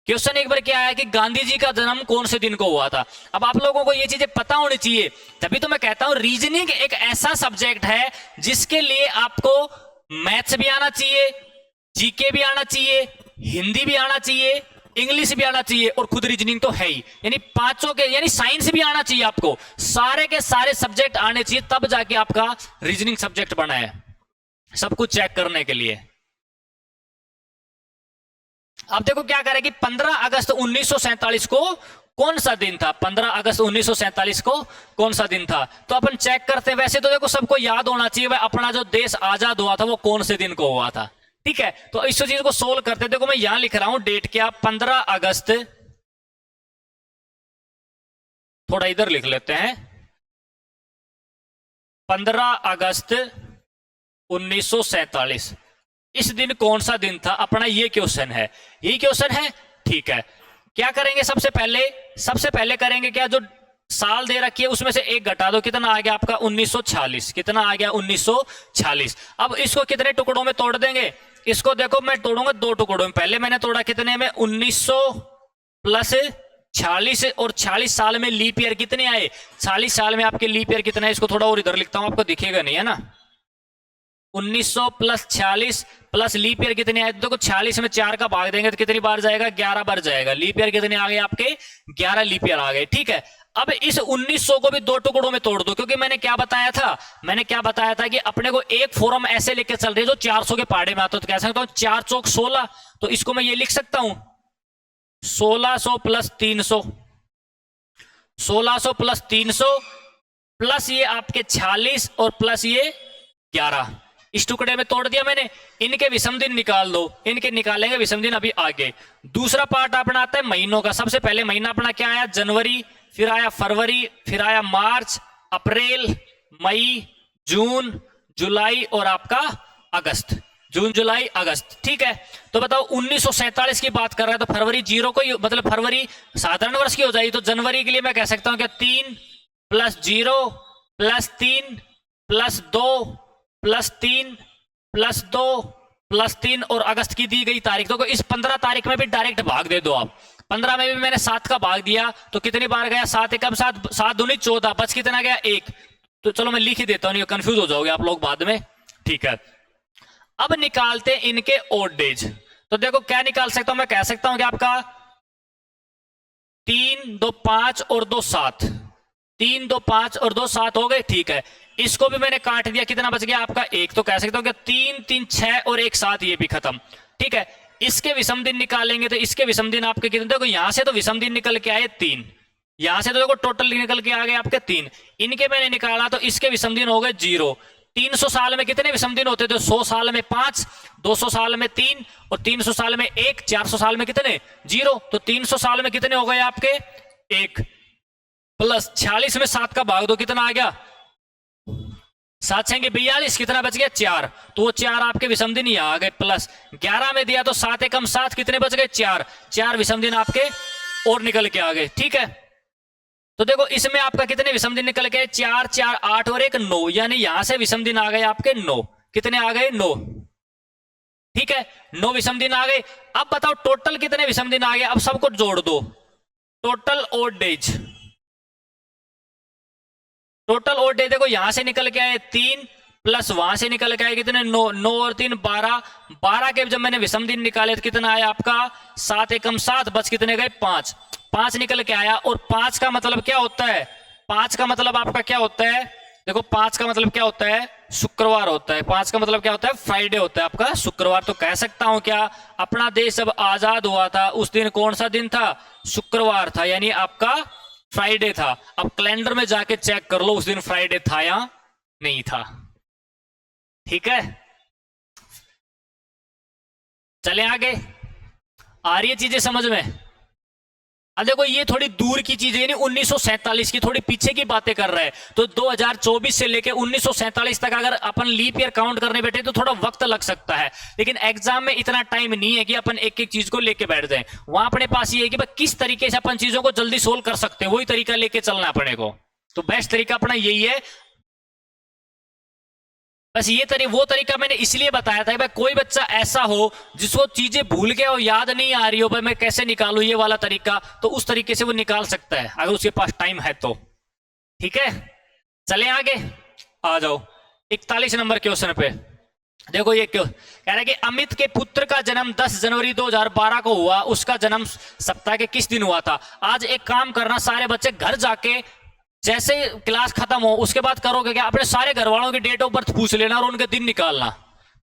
क्वेश्चन एक बार क्या आया कि गांधी जी का जन्म कौन से दिन को हुआ था। अब आप लोगों को ये चीजें पता होनी चाहिए, तभी तो मैं कहता हूं रीजनिंग एक ऐसा सब्जेक्ट है जिसके लिए आपको मैथ्स भी आना चाहिए, जीके भी आना चाहिए, हिंदी भी आना चाहिए, इंग्लिश भी आना चाहिए, और खुद रीजनिंग तो है ही। यानी पांचों के, यानी साइंस भी आना चाहिए आपको, सारे के सारे सब्जेक्ट आने चाहिए, तब जाके आपका रीजनिंग सब्जेक्ट बना है, सब कुछ चेक करने के लिए। अब देखो क्या करेगी, 15 अगस्त 1947 को कौन सा दिन था, 15 अगस्त 1947 को कौन सा दिन था। तो अपन चेक करते हैं। वैसे तो देखो सबको याद होना चाहिए भाई अपना जो देश आजाद हुआ था वो कौन से दिन को हुआ था, ठीक है, तो इस चीज को सोल्व करते, देखो मैं यहां लिख रहा हूं डेट क्या, 15 अगस्त, थोड़ा इधर लिख लेते हैं, 15 अगस्त 1947। इस दिन कौन सा दिन था अपना, ये क्वेश्चन है, यही क्वेश्चन है। ठीक है, क्या करेंगे सबसे पहले करेंगे क्या, जो साल दे रखी है उसमें से एक घटा दो, कितना आ गया आपका 1946, कितना आ गया 1946। अब इसको कितने टुकड़ों में तोड़ देंगे, इसको देखो मैं तोड़ूंगा दो टुकड़ों में, पहले मैंने तोड़ा कितने में 1900 प्लस 46, और 46 साल में लीप ईयर कितने आए, 40 साल में आपके लीप ईयर कितना है, इसको थोड़ा और इधर लिखता हूं, आपको दिखेगा नहीं है ना, 1900 प्लस 46 प्लस लीप ईयर कितने आए, देखो 46 में 4 का भाग देंगे तो कितनी बार जाएगा, 11 बार जाएगा। लीप ईयर कितने आ गए आपके, 11 लीप ईयर आ गए। ठीक है, अब इस 1900 को भी दो टुकड़ों में तोड़ दो, क्योंकि मैंने क्या बताया था कि अपने को एक फॉर्म ऐसे लेके चल रही है जो 400 के पहाड़े में आता, तो कह सकता हूं 4 चौक 16, तो इसको मैं ये लिख सकता हूं 1600 प्लस 300, 1600 प्लस 300 प्लस ये आपके 46 और प्लस ये 11, इस टुकड़े में तोड़ दिया मैंने। इनके विषम दिन निकाल दो, इनके निकालेंगे विषम दिन अभी आगे। दूसरा पार्ट अपना आता है महीनों का। सबसे पहले महीना अपना क्या आया, जनवरी, फिर आया फरवरी, फिर आया मार्च, अप्रैल, मई, जून, जुलाई और आपका अगस्त, जून जुलाई अगस्त। ठीक है, तो बताओ 1947 की बात कर रहा है तो फरवरी जीरो को, मतलब फरवरी साधारण वर्ष की हो जाएगी, तो जनवरी के लिए मैं कह सकता हूं क्या 3 plus 0 plus 3 plus 2 plus 3 plus 2 plus 3 और अगस्त की दी गई तारीख, तो इस 15 तारीख में भी डायरेक्ट भाग दे दो आप। 15 में भी मैंने 7 का भाग दिया तो कितनी बार गया, 7 एकम 7, 7 दूनी 14, बच कितना गया 1। तो चलो मैं लिख ही देता हूं, कंफ्यूज हो जाओगे आप लोग बाद में। ठीक है, अब निकालते हैं इनके ओड डेज। तो देखो क्या निकाल सकता हूं, मैं कह सकता हूं कि आपका 3 2 5 और 2 7, 3 2 5 और 2 7 हो गए। ठीक है, इसको भी मैंने काट दिया, कितना बच गया आपका 1, तो कह सकता हूं कि 3 3 6 और 1 7, ये भी खत्म। ठीक है, इसके विषम दिन निकालेंगे तो इसके विषम दिन आपके कितने, देखो यहां से तो विषम दिन निकल के आए 3, यहां से तो देखो टोटल निकल के आ गए आपके 3, इनके मैंने निकाला तो इसके विषम दिन हो गए 0। 300 साल में कितने विषम दिन होते थे, 100 साल में 5, 200 साल में 3 और 300 साल में 1, 400 साल में कितने 0, तो 300 साल में कितने हो गए आपके 1, प्लस 46 में 7 का भाग दो, कितना आ गया 7 छंगे 42, कितना बच गया 4, तो वो 4 आपके विषम दिन यहाँ आ गए, प्लस 11 में दिया तो 7 एकम 7, कितने बच गए 4, 4 विषम दिन आपके और निकल के आ गए। ठीक है, तो देखो इसमें आपका कितने विषम दिन निकल के 4 4 8 और 1 9, यानी यहां से विषम दिन आ गए आपके 9, कितने आ गए 9। ठीक है, 9 विषम दिन आ गए। अब बताओ टोटल कितने विषम दिन आ गए, अब सब कुछ जोड़ दो, total odd days, total odd days देखो यहां से निकल के आए 3 प्लस वहां से निकल के आए कितने 9, 9 और 3 12, 12 के जब मैंने विषम दिन निकाले तो कितना आया आपका 7 एकम 7, बच कितने गए 5, 5 निकल के आया। और 5 का मतलब क्या होता है, 5 का मतलब आपका क्या होता है, देखो 5 का मतलब क्या होता है, शुक्रवार होता है। 5 का मतलब क्या होता है, फ्राइडे होता है आपका, शुक्रवार। तो कह सकता हूं क्या, अपना देश जब आजाद हुआ था उस दिन कौन सा दिन था, शुक्रवार था, यानी आपका फ्राइडे था। अब कैलेंडर में जाके चेक कर लो उस दिन फ्राइडे था या नहीं था। ठीक है, चले आगे, आ रही है चीजें समझ में। अब देखो ये थोड़ी दूर की चीज है, 1947 की थोड़ी पीछे की बातें कर रहा है, तो 2024 से लेके 1947 तक अगर अपन लीप ईयर काउंट करने बैठे तो थोड़ा वक्त लग सकता है, लेकिन एग्जाम में इतना टाइम नहीं है कि अपन एक एक चीज को लेके बैठ जाएं। वहां अपने पास ये है कि भाई किस तरीके से अपन चीजों को जल्दी सोल्व कर सकते हैं, वही तरीका लेके चलना अपने को। तो बेस्ट तरीका अपना यही है। बस ये वो तरीका मैंने इसलिए बताया था भाई कोई बच्चा ऐसा हो जिसको चीजें भूल गया हो, याद नहीं आ रही हो, भाई मैं कैसे निकालूं ये वाला तरीका, तो उस तरीके से वो निकाल सकता है अगर उसके पास टाइम है तो। ठीक है, चले आगे, आ जाओ 41 नंबर क्वेश्चन पे। देखो ये क्यों कह रहा है कि अमित के पुत्र का जन्म 10 जनवरी 2012 को हुआ, उसका जन्म सप्ताह के किस दिन हुआ था। आज एक काम करना, सारे बच्चे घर जाके जैसे क्लास खत्म हो उसके बाद करोगे क्या, अपने सारे घर वालों की डेट ऑफ बर्थ पूछ लेना और उनके दिन निकालना,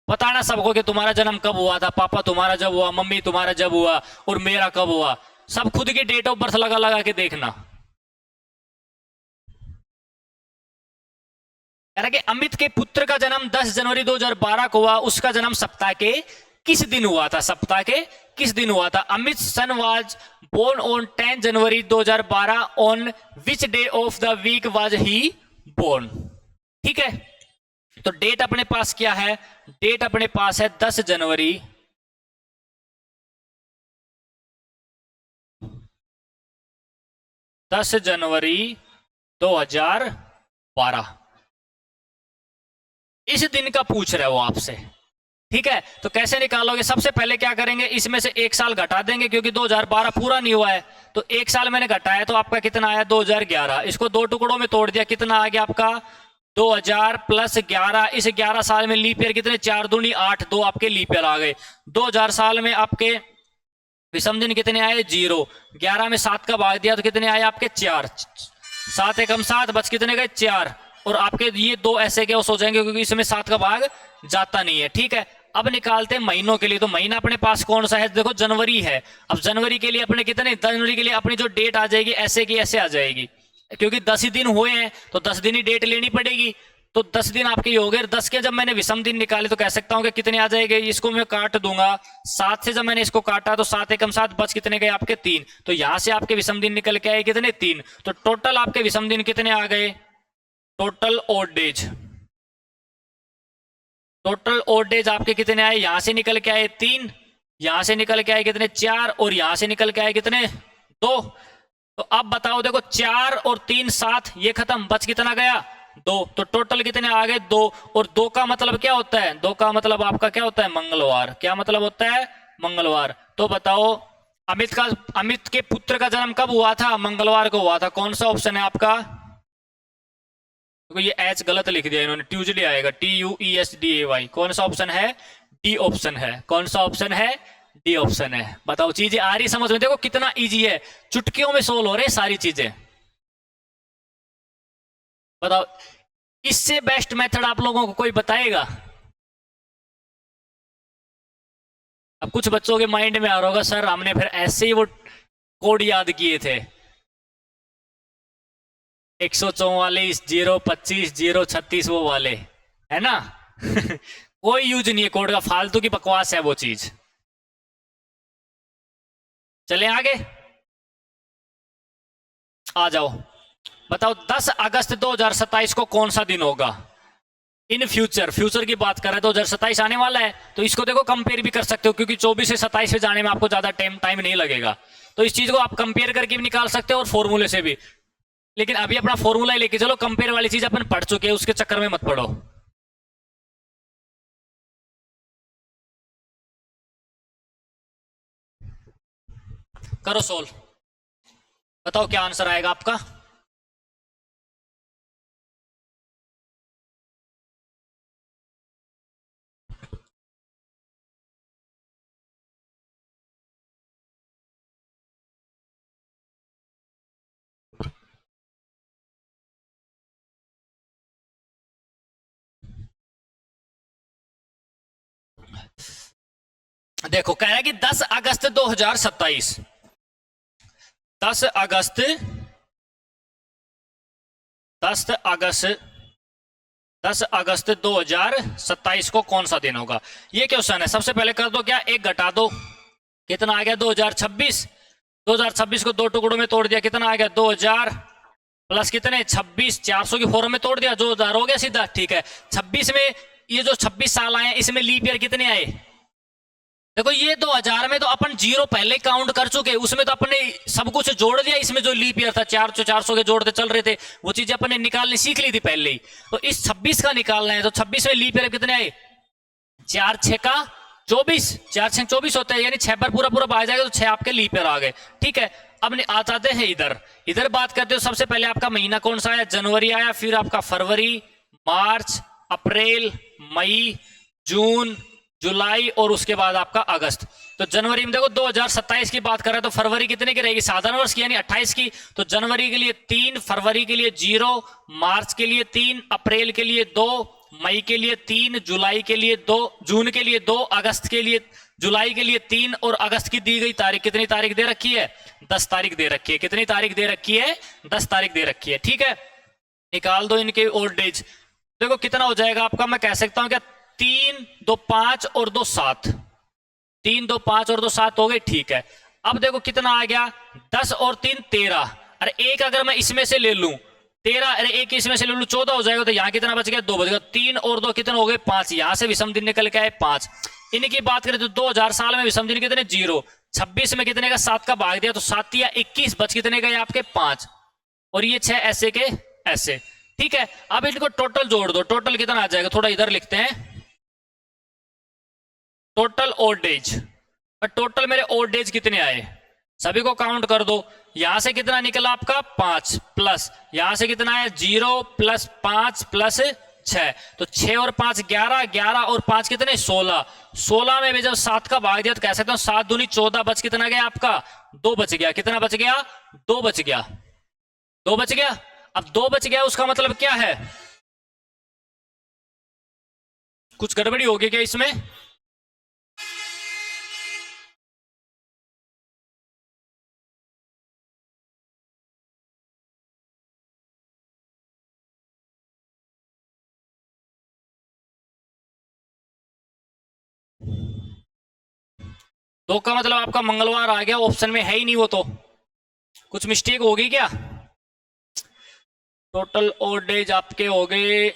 बताना सबको कि तुम्हारा जन्म कब हुआ था, पापा तुम्हारा जब हुआ, मम्मी तुम्हारा जब हुआ और मेरा कब हुआ, सब खुद की डेट ऑफ बर्थ लगा लगा के देखना। कि अमित के पुत्र का जन्म 10 जनवरी 2012 को हुआ, उसका जन्म सप्ताह के किस दिन हुआ था, सप्ताह के किस दिन हुआ था। Amit son was born on 10 January 2012, on which day of the week was he born. ठीक है, तो डेट अपने पास क्या है, डेट अपने पास है 10 जनवरी 2012। इस दिन का पूछ रहे हो आपसे। ठीक है, तो कैसे निकालोगे, सबसे पहले क्या करेंगे, इसमें से एक साल घटा देंगे क्योंकि 2012 पूरा नहीं हुआ है, तो एक साल मैंने घटाया तो आपका कितना आया 2011। इसको दो टुकड़ों में तोड़ दिया, कितना आ गया आपका 2000 प्लस 11। इस 11 साल में लीप ईयर कितने, 4 दूनी 8, 2 आपके लीप ईयर आ गए। 2000 साल में आपके विषम दिन कितने आए 0, 11 में 7 का भाग दिया तो कितने आए आपके 4, 7 एकम 7, बच कितने गए 4। और आपके ये दो ऐसे के हो जाएंगे क्योंकि इसमें 7 का भाग जाता नहीं है। ठीक है, अब निकालते हैं महीनों के लिए। तो महीना अपने पास कौन सा है, देखो जनवरी है। अब जनवरी के लिए अपने कितने, जनवरी के लिए अपनी जो डेट आ जाएगी ऐसे की ऐसे आ जाएगी, क्योंकि 10 ही दिन हुए हैं तो 10 दिन ही डेट लेनी पड़ेगी। तो 10 दिन आपके हो गए। 10 के जब मैंने विषम दिन निकाले तो कह सकता हूं कि कितने आ जाएंगे, इसको मैं काट दूंगा 7 से। जब मैंने इसको काटा तो 7 एकम 7, बच कितने गए आपके 3। तो यहां से आपके विषम दिन निकल के आए कितने 3। तो टोटल आपके विषम दिन कितने आ गए, total odd days, total odd days आपके कितने आए, यहां से निकल के आए 3, यहां से निकल के आए कितने 4, और यहां से निकल के आए कितने 2। तो अब बताओ, देखो 4 और 3 7, ये खत्म, बच कितना गया 2। तो टोटल कितने आ गए 2। और 2 का मतलब क्या होता है, 2 का मतलब आपका क्या होता है मंगलवार। क्या मतलब होता है मंगलवार। तो बताओ अमित के पुत्र का जन्म कब हुआ था, मंगलवार को हुआ था। कौन सा ऑप्शन है आपका, तो ये एच गलत लिख दिया इन्होंने, ट्यूजडे आएगा TUESDAY। कौन सा ऑप्शन है, डी ऑप्शन है। कौन सा ऑप्शन है, डी ऑप्शन है। बताओ चीजें आ रही समझ में, देखो कितना इजी है, चुटकियों में सोल्व हो रहे सारी चीजें। बताओ इससे बेस्ट मेथड आप लोगों को कोई बताएगा। अब कुछ बच्चों के माइंड में आ रहा होगा, सर हमने फिर ऐसे ही वो कोड याद किए थे 144 025 036 वो वाले, है ना कोई यूज नहीं है कोड का, फालतू की बकवास है वो चीज। चले आगे, आ जाओ। बताओ 10 अगस्त 2027 को कौन सा दिन होगा। इन फ्यूचर, फ्यूचर की बात कर रहे हैं, 2027 आने वाला है, तो इसको देखो कंपेयर भी कर सकते हो क्योंकि 24 से 27 पे जाने में आपको ज्यादा टाइम नहीं लगेगा। तो इस चीज को आप कंपेयर करके भी निकाल सकते हो और फॉर्मूले से भी। लेकिन अभी अपना फॉर्मूला ही लेके चलो, कंपेयर वाली चीज अपन पढ़ चुके हैं, उसके चक्कर में मत पढ़ो। करो सोल्व, बताओ क्या आंसर आएगा आपका। देखो कह रहा है कि 10 अगस्त 2027, 10 अगस्त 10 अगस्त 2027 को कौन सा दिन होगा। ये क्वेश्चन है। सबसे पहले कर दो क्या, एक घटा दो, कितना आ गया 2026। 2026 को दो टुकड़ों में तोड़ दिया, कितना आ गया 2000 प्लस कितने 26, 400 की फॉर्म में तोड़ दिया, 2000 हो गया सीधा। ठीक है, 26 में ये जो 26 साल आए इसमें लीप ईयर कितने आए, देखो ये 2000 में तो अपन 0 पहले काउंट कर चुके, उसमें तो अपने सब कुछ जोड़ दिया। इसमें जो लीप ईयर था 400 के जोड़ते चल रहे थे, वो चीजें अपने निकालनी सीख ली थी पहले ही। तो इस 26 का निकालना है, तो 26 में लीप ईयर कितने आए 4 6 का 24, 4 6 24 होता है, यानी 6 पर पूरा पूरा आ जाएगा, तो 6 आपके लीप ईयर आ गए। ठीक है, अब आ जाते हैं इधर बात करते हो। सबसे पहले आपका महीना कौन सा आया, जनवरी आया, फिर आपका फरवरी, मार्च, अप्रैल, मई, जून, जुलाई और उसके बाद आपका अगस्त। तो जनवरी में देखो 2027 की बात कर रहे हैं, तो फरवरी कितने की रहेगी, साधारण वर्ष की यानी 28 की। तो जनवरी के लिए 3, फरवरी के लिए 0, मार्च के लिए 3, अप्रैल के लिए 2, मई के लिए 3, जुलाई के लिए 2, जून के लिए 2, अगस्त के लिए, जुलाई के लिए 3, और अगस्त की दी गई तारीख कितनी तारीख दे रखी है 10 तारीख दे रखी है। कितनी तारीख दे रखी है 10 तारीख दे रखी है। ठीक है, निकाल दो इनके ओल्ड एज। देखो कितना हो जाएगा आपका, मैं कह सकता हूं क्या 3 2 5 और 2 7, 3 2 5 और 2 7 हो गए, ठीक है। अब देखो कितना आ गया, 10 और 3 13। अरे एक अगर मैं इसमें से ले लूं 13, अरे एक इसमें से ले लूं 14 हो जाएगा, तो यहाँ कितना बच गया, 2 बच गया। 3 और 2 कितने हो गए, 5। यहाँ से विषम दिन निकल के आए 5। इनकी बात करें तो 2000 साल में विषम दिन कितने, 0। 26 में कितने का 7 का भाग दिया तो 7 या 21, बच कितने का आपके 5, और ये 6 ऐसे के ऐसे, ठीक है। अब इनको टोटल जोड़ दो, टोटल कितना आ जाएगा, थोड़ा इधर लिखते हैं, टोटल ओल्ड एज। टोटल मेरे ओल्ड एज कितने आए, सभी को काउंट कर दो। यहां से कितना निकला आपका 5, प्लस यहां से कितना है 0 प्लस 5 प्लस 6, तो 6 और 5 11, 11 और 5 कितने 16। 16 में भी जब 7 का भाग दिया तो कह सकते हो 7 दूनी 14, बच कितना गया आपका 2 बच गया। कितना बच गया, 2 बच गया, 2 बच गया। अब 2 बच गया उसका मतलब क्या है, कुछ गड़बड़ी होगी क्या इसमें, दो का मतलब आपका मंगलवार आ गया, ऑप्शन में है ही नहीं वो, तो कुछ मिस्टेक होगी क्या। टोटल ओल्ड एज आपके हो गए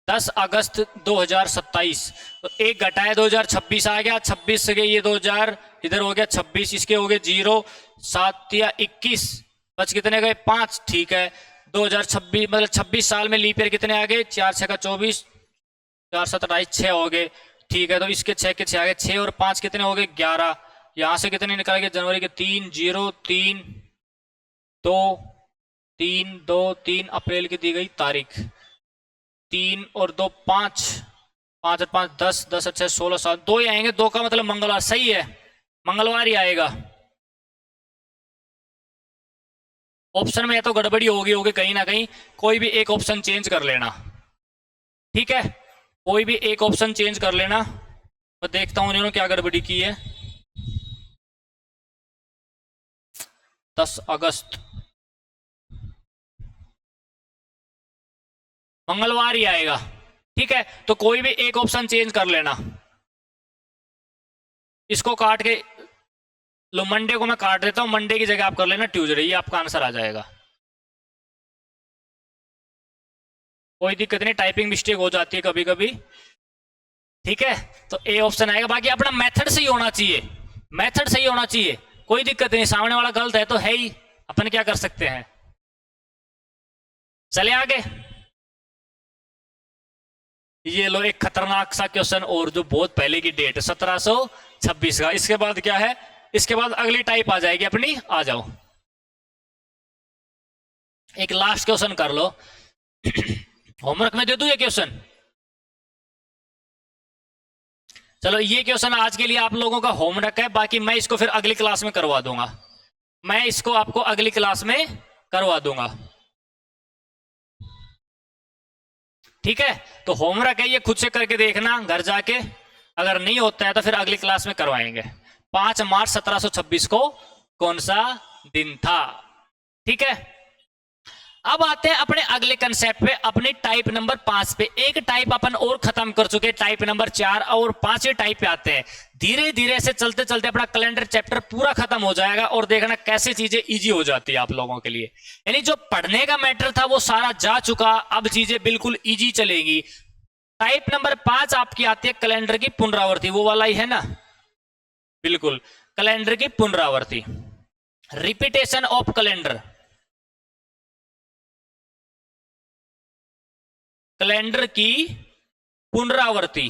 10 अगस्त 2027, तो एक घटाया 2026 आ गया, 26 से ये 2000 इधर हो गया 26, इसके हो गए 0, 7 या 21, बच कितने गए 5, ठीक है। 2026 मतलब 26 साल में लीप ईयर कितने आ गए, 4 6 का 24, 4 7 28, 6 हो गए, ठीक है। तो इसके 6 के 6 आ गए, 6 और 5 कितने हो गए 11। यहां से कितने निकल गए, जनवरी के 3 0 3 2 3 2 3 अप्रैल की दी गई तारीख, 3 और 2 5, 5 और 5 10, 10 और 6 16 7, 2 ही आएंगे, 2 का मतलब मंगलवार, सही है, मंगलवार ही आएगा। ऑप्शन में या तो गड़बड़ी होगी कहीं ना कहीं, कोई भी एक ऑप्शन चेंज कर लेना, ठीक है, कोई भी एक ऑप्शन चेंज कर लेना। मैं देखता हूं इन्होंने क्या गड़बड़ी की है। 10 अगस्त मंगलवार ही आएगा, ठीक है। तो कोई भी एक ऑप्शन चेंज कर लेना, इसको काट के लो, मंडे को मैं काट देता हूं, मंडे की जगह आप कर लेना ट्यूसडे, ये आपका आंसर आ जाएगा। कोई दिक्कत नहीं, टाइपिंग मिस्टेक हो जाती है कभी कभी, ठीक है। तो ए ऑप्शन आएगा, बाकी अपना मेथड सही होना चाहिए, मेथड सही होना चाहिए, कोई दिक्कत नहीं, सामने वाला गलत है तो है ही, अपन क्या कर सकते हैं। चले आगे, ये लो एक खतरनाक सा क्वेश्चन और जो बहुत पहले की डेट 1726 का। इसके बाद क्या है, इसके बाद अगली टाइप आ जाएगी अपनी, आ जाओ एक लास्ट क्वेश्चन कर लो। होमवर्क में दे दूं ये क्वेश्चन, चलो ये क्वेश्चन आज के लिए आप लोगों का होमवर्क है, बाकी मैं इसको फिर अगली क्लास में करवा दूंगा, मैं इसको आपको अगली क्लास में करवा दूंगा, ठीक है। तो होमवर्क है ये, खुद से करके देखना घर जाके, अगर नहीं होता है तो फिर अगली क्लास में करवाएंगे। 5 मार्च 1726 को कौन सा दिन था, ठीक है। अब आते हैं अपने अगले कंसेप्ट पे, अपनी टाइप नंबर 5 पे। एक टाइप अपन और खत्म कर चुके, टाइप नंबर 4, और 5वें टाइप पे आते हैं। धीरे धीरे से चलते चलते अपना कैलेंडर चैप्टर पूरा खत्म हो जाएगा, और देखना कैसे चीजें इजी हो जाती है आप लोगों के लिए। यानी जो पढ़ने का मैटर था वो सारा जा चुका, अब चीजें बिल्कुल इजी चलेगी। टाइप नंबर 5 आपकी आती है कैलेंडर की पुनरावृत्ति, वो वाला ही है ना, बिल्कुल कैलेंडर की पुनरावृत्ति, रिपीटेशन ऑफ कैलेंडर, कैलेंडर की पुनरावृत्ति,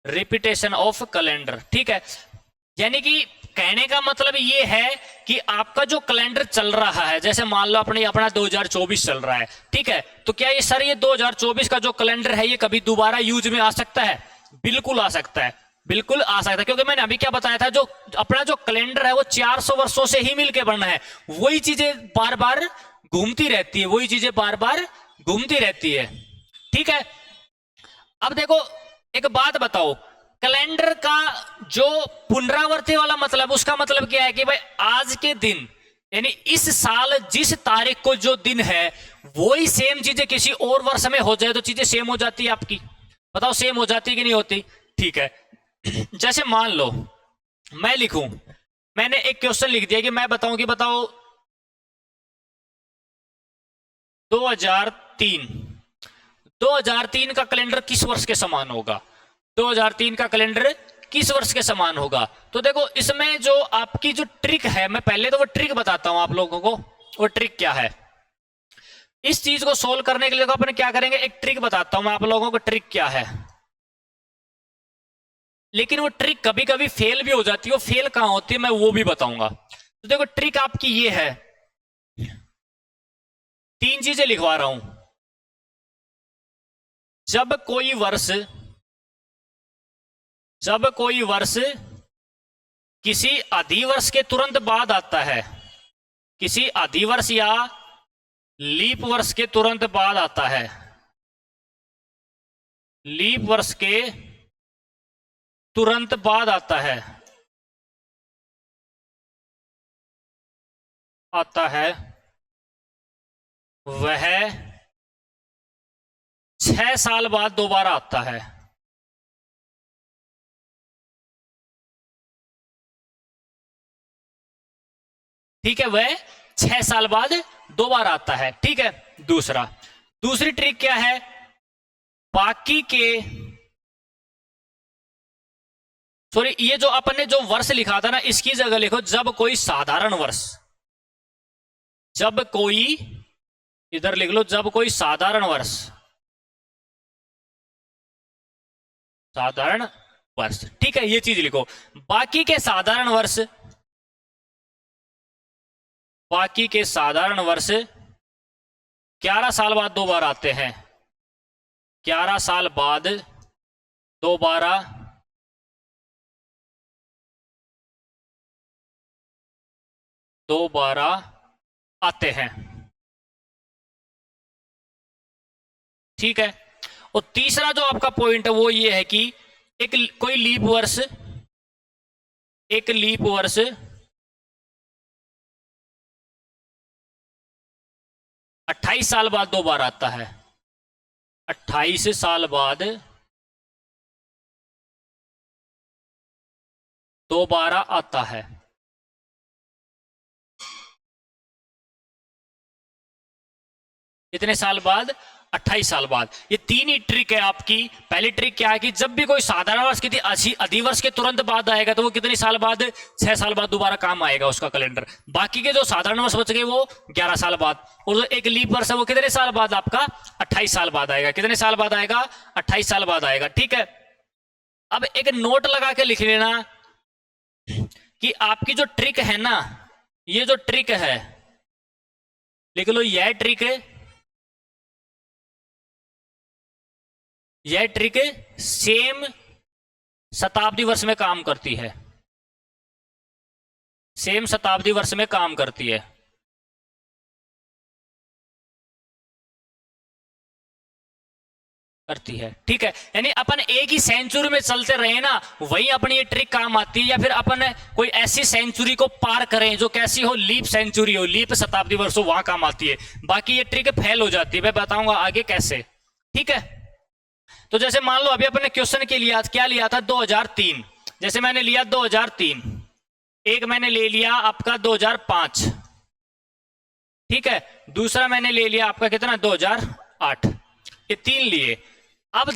रिपीटेशन ऑफ कैलेंडर, ठीक है। यानी कि कहने का मतलब ये है कि आपका जो कैलेंडर चल रहा है, जैसे मान लो अपना 2024 चल रहा है, ठीक है, तो क्या ये सर ये 2024 का जो कैलेंडर है ये कभी दोबारा यूज में आ सकता है, बिल्कुल आ सकता है, बिल्कुल आ सकता है, क्योंकि मैंने अभी क्या बताया था, जो अपना जो कैलेंडर है वो 400 वर्षों से ही मिलके बना है, वही चीजें बार बार घूमती रहती है, वही चीजें बार बार घूमती रहती है, ठीक है। अब देखो एक बात बताओ, कैलेंडर का जो पुनरावृत्ति वाला मतलब, उसका मतलब क्या है कि भाई आज के दिन यानी इस साल जिस तारीख को जो दिन है वही सेम चीजें किसी और वर्ष में हो जाए तो चीजें सेम हो जाती है आपकी। बताओ सेम हो जाती है कि नहीं होती? ठीक है, जैसे मान लो मैं लिखूं, मैंने एक क्वेश्चन लिख दिया कि मैं बताऊं कि बताओ 2003 का कैलेंडर किस वर्ष के समान होगा? 2003 का कैलेंडर किस वर्ष के समान होगा? तो देखो इसमें जो आपकी जो ट्रिक है, मैं पहले तो वो ट्रिक बताता हूं आप लोगों को। वो ट्रिक क्या है, इस चीज को सोल्व करने के लिए अपन क्या करेंगे, एक ट्रिक बताता हूं मैं आप लोगों को, ट्रिक क्या है। लेकिन वो ट्रिक कभी कभी फेल भी हो जाती है, वो फेल कहां होती है मैं वो भी बताऊंगा। तो देखो ट्रिक आपकी ये है, 3 चीजें लिखवा रहा हूं। जब कोई वर्ष किसी अधिवर्ष के तुरंत बाद आता है, किसी अधिवर्ष या लीप वर्ष के तुरंत बाद आता है, लीप वर्ष के तुरंत बाद आता है वह 6 साल बाद दोबारा आता है। ठीक है, वह 6 साल बाद दोबारा आता है। ठीक है, दूसरी ट्रिक क्या है, ये जो अपन ने जो वर्ष लिखा था ना, इसकी जगह लिखो जब कोई साधारण वर्ष, इधर लिख लो जब कोई साधारण वर्ष। ठीक है, ये चीज लिखो। बाकी के साधारण वर्ष 11 साल बाद दोबारा आते हैं, 11 साल बाद दोबारा आते हैं। ठीक है, और तीसरा जो आपका पॉइंट है वो ये है कि कोई लीप वर्ष 28 साल बाद दोबारा आता है, 28 साल बाद दोबारा आता है। कितने साल बाद? 28 साल बाद। ये 3 ही ट्रिक है आपकी। पहली ट्रिक क्या है कि जब भी कोई साधारण वर्ष किसी अधिवर्ष के तुरंत बाद आएगा तो वो कितने साल बाद? 6 साल बाद दोबारा काम आएगा उसका कैलेंडर। बाकी के जो साधारण वर्ष बच गए वो 11 साल बाद, और जो एक लीप वर्ष है वो कितने साल बाद आपका? 28 साल बाद आएगा। कितने साल बाद आएगा? 28 साल बाद आएगा। ठीक है, अब एक नोट लगा के लिख लेना कि आपकी जो ट्रिक है ना, ये जो ट्रिक है लिख लो, यह ट्रिक सेम शताब्दी वर्ष में काम करती है, सेम शताब्दी वर्ष में काम करती है। ठीक है, यानी अपन एक ही सेंचुरी में चलते रहे ना, वही अपनी ये ट्रिक काम आती है। या फिर अपन कोई ऐसी सेंचुरी को पार करें जो कैसी हो, लीप सेंचुरी हो, लीप शताब्दी वर्ष हो, वहां काम आती है। बाकी ये ट्रिक फेल हो जाती है, मैं बताऊंगा आगे कैसे। ठीक है, तो जैसे मान लो अभी अपने क्वेश्चन के लिए क्या लिया था? 2003। जैसे मैंने लिया 2003, एक मैंने ले लिया आपका 2005। ठीक है, दूसरा मैंने ले लिया आपका कितना? 2008। ये 3 लिए। अब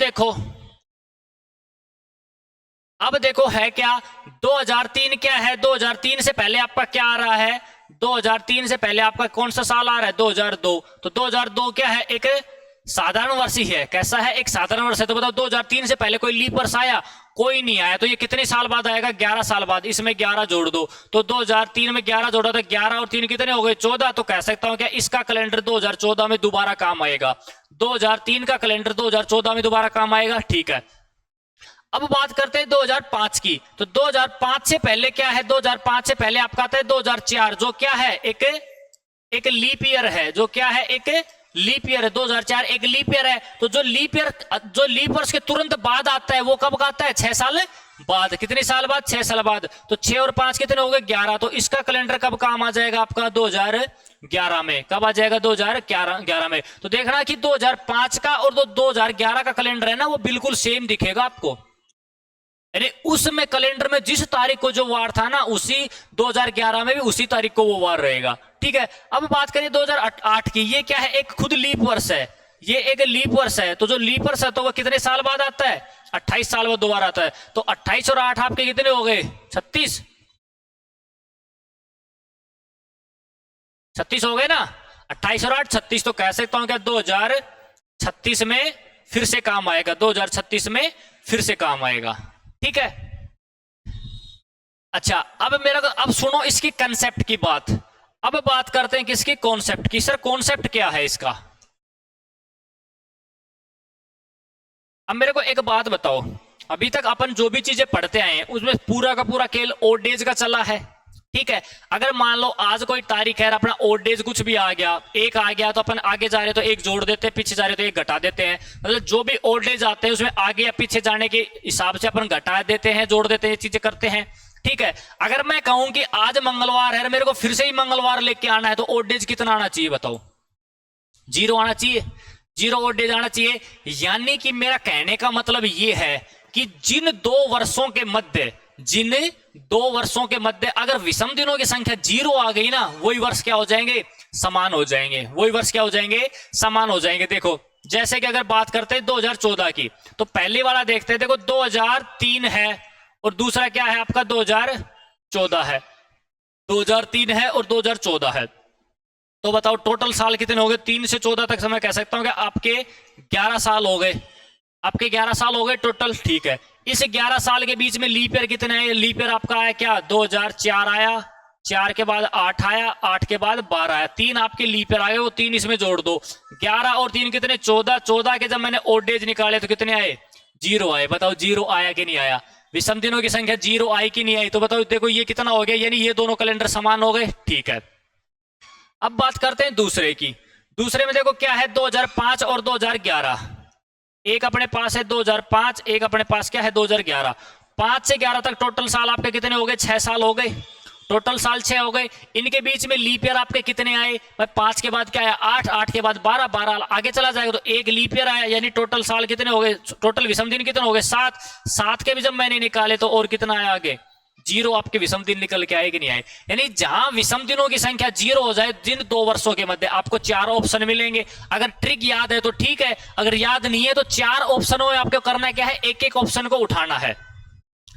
देखो है क्या? 2003 क्या है? 2003 से पहले आपका क्या आ रहा है? 2003 से पहले आपका कौन सा साल आ रहा है? 2002। तो 2002 क्या है? एक साधारण वर्ष ही है। कैसा है? एक साधारण वर्ष है। तो बताओ 2003 से पहले कोई लीप वर्ष आया? कोई नहीं आया। तो ये कितने साल बाद आएगा? 11 साल बाद। इसमें 11 जोड़ दो, तो 2003 में 11 जोड़ा तो 11 और 3 कितने हो गए? 14। तो कह सकता हूं क्या इसका कैलेंडर 2014 में दोबारा काम आएगा? 2003 का कैलेंडर 2014 में दोबारा काम आएगा। ठीक है, अब बात करते हैं 2005 की। तो 2005 से पहले क्या है? 2005 से पहले आपका आता है 2004, जो क्या है? एक लीप ईयर है। जो क्या है? एक लीप ईयर है। 2004 एक लीप ईयर है। तो जो लीप वर्ष के तुरंत बाद आता है वो कब का आता है? 6 साल बाद, कितने साल बाद, 6 साल बाद। तो 6 और 5 कितने हो गए, 11। तो इसका कैलेंडर कब काम आ जाएगा आपका, 2011 में। कब आ जाएगा, 2011 में। तो देखना कि 2005 का और 2011 का कैलेंडर है ना, वो बिल्कुल सेम दिखेगा आपको, यानी उसमें कैलेंडर में जिस तारीख को जो वार था ना, उसी 2011 में भी उसी तारीख को वो वार रहेगा। ठीक है, अब बात करें 2008 की। ये क्या है, एक खुद लीप वर्ष है, ये एक लीप वर्ष है। तो जो लीप वर्ष है तो वो कितने साल बाद आता है, 28 साल बाद दोबारा आता है। तो 28 और 8 आपके कितने हो गए, 36 हो गए ना, 28 और 8 36। तो कह सकता हूं क्या, 2036 में फिर से काम आएगा, 2036 में फिर से काम आएगा। ठीक है, अच्छा अब सुनो इसकी कंसेप्ट की बात। अब बात करते हैं किसकी, कॉन्सेप्ट की। सर कॉन्सेप्ट क्या है इसका, अब मेरे को एक बात बताओ, अभी तक अपन जो भी चीजें पढ़ते आए हैं उसमें पूरा का पूरा खेल ओड डेज का चला है। ठीक है, अगर मान लो आज कोई तारीख है, अपना ओड डेज कुछ भी आ गया, एक आ गया, तो अपन आगे जा रहे तो एक जोड़ देते हैं, पीछे जा रहे तो एक घटा देते हैं। मतलब जो भी ओड डेज आते हैं उसमें आगे या पीछे जाने के हिसाब से अपन घटा देते हैं, जोड़ देते हैं, चीजें करते हैं। ठीक है, अगर मैं कहूं कि आज मंगलवार है, मेरे को फिर से ही मंगलवार लेके आना है, तो ओड डेज कितना आना चाहिए बताओ, 0 आना चाहिए, 0 ओड डेज आना चाहिए। यानी कि मेरा कहने का मतलब ये है कि जिन 2 वर्षों के मध्य अगर विषम दिनों की संख्या 0 आ गई ना, वही वर्ष क्या हो जाएंगे, समान हो जाएंगे, वही वर्ष क्या हो जाएंगे, समान हो जाएंगे। देखो जैसे कि अगर बात करते हैं 2014 की, तो पहले वाला देखते हैं, देखो 2003 है और दूसरा क्या है आपका 2014 है, 2003 है और 2014 है। तो बताओ टोटल साल कितने हो गए, 3 से 14 तक समय कह सकता हूं कि आपके 11 साल हो गए, आपके 11 साल हो गए टोटल। ठीक है, इस 11 साल के बीच में लीप ईयर कितने आए, लीप ईयर आपका आया क्या, 2004 आया, 4 के बाद 8 आया, 8 के बाद 12 आया, 3 आपके लीप ईयर आ गए, वो 3 इसमें जोड़ दो, 11 और 3 कितने, 14, 14 के जब मैंने ओड डेज निकाले तो कितने आए, 0 आए। बताओ 0 आया कि नहीं आया, विषम दिनों की संख्या 0 आई कि नहीं आई। तो बताओ देखो ये कितना हो गया, यानी ये दोनों कैलेंडर समान हो गए। ठीक है, अब बात करते हैं दूसरे की। दूसरे में देखो क्या है, 2005 और 2011, एक अपने पास है 2005, एक अपने पास क्या है 2011। 5 से 11 तक टोटल साल आपके कितने हो गए, 6 साल हो गए, टोटल साल 6 हो गए। इनके बीच में लीप ईयर आपके कितने आए, 5 के बाद क्या आया 8, 8 के बाद 12, 12 आगे चला जाएगा तो एक लीप ईयर आया, यानी टोटल साल कितने हो गए, टोटल विषम दिन कितने हो गए, 7। 7 के भी जब मैंने निकाले तो और कितना आया आगे, 0 आपके विषम दिन निकल के आए कि नहीं आए। यानी जहां विषम दिनों की संख्या 0 हो जाए जिन 2 वर्षों के मध्य, आपको 4 ऑप्शन मिलेंगे। अगर ट्रिक याद है तो ठीक है, अगर याद नहीं है तो 4 ऑप्शनों में आपको करना क्या है, एक एक ऑप्शन को उठाना है।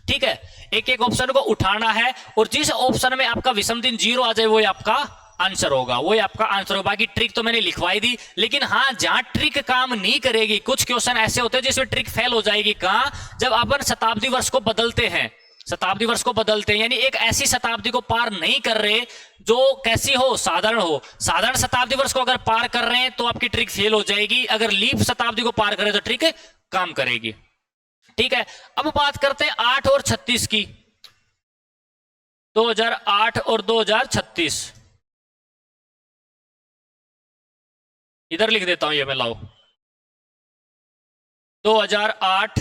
ठीक है, एक एक ऑप्शन को उठाना है और जिस ऑप्शन में आपका विषम दिन 0 आ जाए वो आपका आंसर होगा, वो आपका आंसर होगा। बाकी ट्रिक तो मैंने लिखवाई दी, लेकिन हाँ जहां ट्रिक काम नहीं करेगी, कुछ क्वेश्चन ऐसे होते हैं जिसमें ट्रिक फेल हो जाएगी, कहां, जब अपन शताब्दी वर्ष को बदलते हैं, शताब्दी वर्ष को बदलते हैं, यानी एक ऐसी शताब्दी को पार नहीं कर रहे जो कैसी हो, साधारण हो। साधारण शताब्दी वर्ष को अगर पार कर रहे हैं तो आपकी ट्रिक फेल हो जाएगी, अगर लीप शताब्दी को पार करें तो ट्रिक काम करेगी। ठीक है, अब बात करते हैं 8 और 36 की, 2008 और 2036, इधर लिख देता हूं ये मैं, लाओ 2008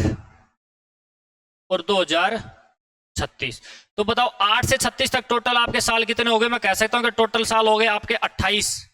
और 2036। तो बताओ 8 से 36 तक टोटल आपके साल कितने हो गए, मैं कह सकता हूं कि टोटल साल हो गए आपके 28,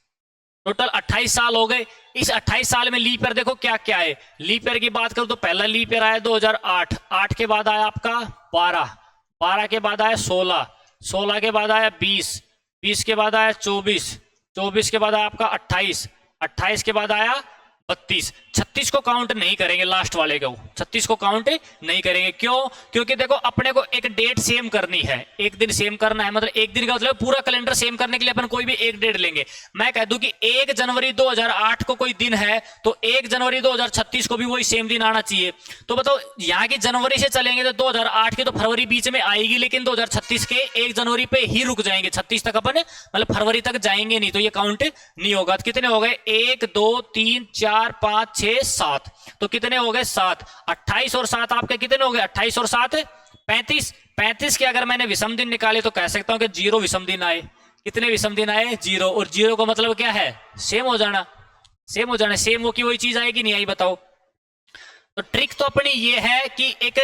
टोटल 28 साल हो गए। इस 28 साल में लीप ईयर देखो क्या क्या है। लीप ईयर की बात करूं तो पहला लीप ईयर आया 2008, 8 के बाद आया आपका 12, 12 के बाद आया 16, 16 के बाद आया 20, 20 के बाद आया 24, 24 के बाद आया आपका 28, 28 के बाद आया 32। 36 को काउंट नहीं करेंगे, लास्ट वाले को 36 को काउंट नहीं करेंगे। क्यों? क्योंकि देखो अपने को एक डेट सेम करनी है, एक दिन सेम करना है, मतलब एक दिन का मतलब पूरा कैलेंडर सेम करने के लिए अपन कोई भी एक डेट लेंगे। मैं कह दूं कि 1 जनवरी 2008 को कोई दिन है तो 1 जनवरी 2036 को भी वही सेम दिन आना चाहिए। तो बताओ यहाँ की जनवरी से चलेंगे तो 2008 की तो फरवरी बीच में आएगी, लेकिन 2036 के 1 जनवरी पे ही रुक जाएंगे, 36 तक अपन मतलब फरवरी तक जाएंगे नहीं, तो ये काउंट नहीं होगा। तो कितने हो गए, 1 2 3 4 5 6 7, तो कितने हो गए 7। 28 और 7 आपके कितने हो गए, 28 और 7 35। 35 के अगर मैंने विषम दिन निकाले तो कह सकता हूं कि 0 विषम दिन आए। कितने विषम दिन आए, 0। और 0 का मतलब क्या है, सेम हो जाना, सेम हो जाना। सेम हो कि वही चीज आएगी नहीं आई, बताओ। तो ट्रिक तो अपनी ये है कि एक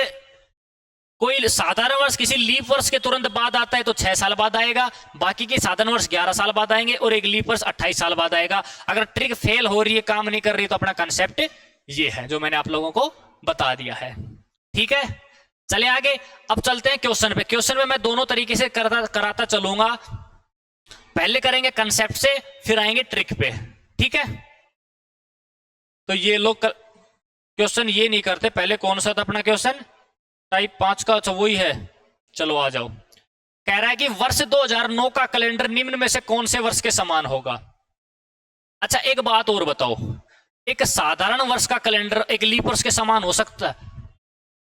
कोई साधारण वर्ष किसी लीप वर्ष के तुरंत बाद आता है तो 6 साल बाद आएगा, बाकी के साधारण वर्ष 11 साल बाद आएंगे और एक लीप वर्ष 28 साल बाद आएगा। अगर ट्रिक फेल हो रही है, काम नहीं कर रही, तो अपना कंसेप्ट ये है जो मैंने आप लोगों को बता दिया है। ठीक है, चले आगे। अब चलते हैं क्वेश्चन पे। क्वेश्चन में मैं दोनों तरीके से कराता चलूंगा। पहले करेंगे कंसेप्ट से, फिर आएंगे ट्रिक पे। ठीक है, तो ये लोग क्वेश्चन ये नहीं करते। पहले कौन सा था अपना क्वेश्चन? टाइप 5 का। अच्छा वही है, चलो आ जाओ। कह रहा है कि वर्ष 2009 का कैलेंडर निम्न में से कौन से वर्ष के समान होगा? अच्छा एक बात और बताओ, एक साधारण वर्ष का कैलेंडर एक लीप वर्ष के समान हो सकता है?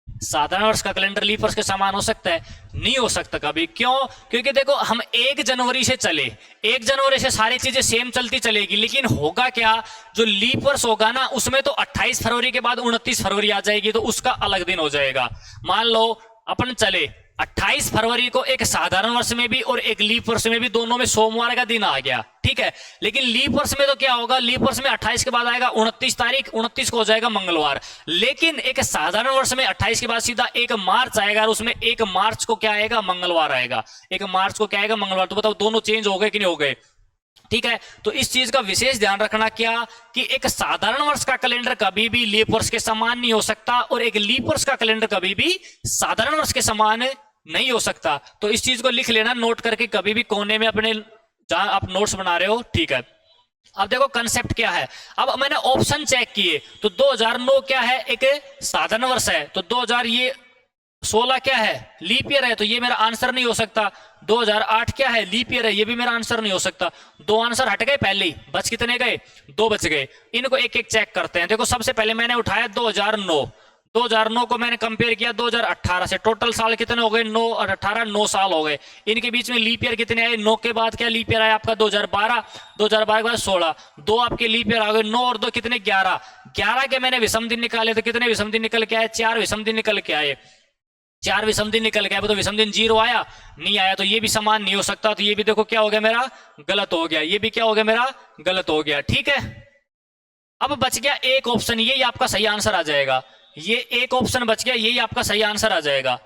साधारण वर्ष का कैलेंडर लीप वर्ष के समान हो सकता है? नहीं हो सकता कभी। क्यों? क्योंकि देखो हम 1 जनवरी से चले, 1 जनवरी से सारी चीजें सेम चलती चलेगी, लेकिन होगा क्या, जो लीप वर्ष होगा ना उसमें तो 28 फरवरी के बाद 29 फरवरी आ जाएगी, तो उसका अलग दिन हो जाएगा। मान लो अपन चले 28 फरवरी को एक साधारण वर्ष में भी और एक लीप वर्ष में भी, दोनों में सोमवार का दिन आ गया। ठीक है, लेकिन लीप वर्ष में तो क्या होगा, लीप वर्ष में 28 के बाद आएगा 29 तारीख, 29 को हो जाएगा मंगलवार। लेकिन एक साधारण वर्ष में 28 के बाद सीधा 1 मार्च आएगा और उसमें 1 मार्च को क्या आएगा, मंगलवार आएगा। 1 मार्च को क्या आएगा, मंगलवार। तो बताओ दोनों चेंज हो गए कि नहीं हो गए? ठीक है, तो इस चीज का विशेष ध्यान रखना क्या, कि एक साधारण वर्ष का कैलेंडर कभी भी लीप वर्ष के समान नहीं हो सकता और एक लीप वर्ष का कैलेंडर कभी भी साधारण वर्ष के समान नहीं हो सकता। तो इस चीज को लिख लेना, नोट करके कभी भी कोने में अपने, जहां आप नोट्स बना रहे हो। ठीक है, अब देखो कंसेप्ट क्या है। अब मैंने ऑप्शन चेक किए तो 2009 क्या है, एक साधारण वर्ष है, तो 2016 क्या है, लीप ईयर है, तो ये मेरा आंसर नहीं हो सकता। 2008 क्या है, लीप ईयर है, ये भी मेरा आंसर नहीं हो सकता। 2 आंसर हट गए पहले ही, बच कितने गए, 2 बच गए। इनको एक एक चेक करते हैं। देखो सबसे पहले मैंने उठाया 2009, 2009 को मैंने कंपेयर किया 2018 से। टोटल साल कितने हो गए, 9 और 18, 9 साल हो गए। इनके बीच में लीप ईयर कितने आए, 9 के बाद क्या लीप ईयर आया आपका 2012, 2012 के बाद 16, 2 आपके लीप ईयर आ गए, 9 और 2 कितने, 11, 11 के मैंने विषम दिन निकाले तो कितने विषम दिन निकल के आए, 4 विषम दिन निकल के आए। 4 विषम दिन निकल गया, तो विषम दिन 0 आया, नहीं आया, तो ये भी समान नहीं हो सकता। तो ये भी देखो क्या हो गया मेरा, गलत हो गया। ये भी क्या हो गया मेरा, गलत हो गया। ठीक है, अब बच गया एक ऑप्शन, यही आपका सही आंसर आ जाएगा। ये एक ऑप्शन बच गया, यही आपका सही आंसर आ जाएगा।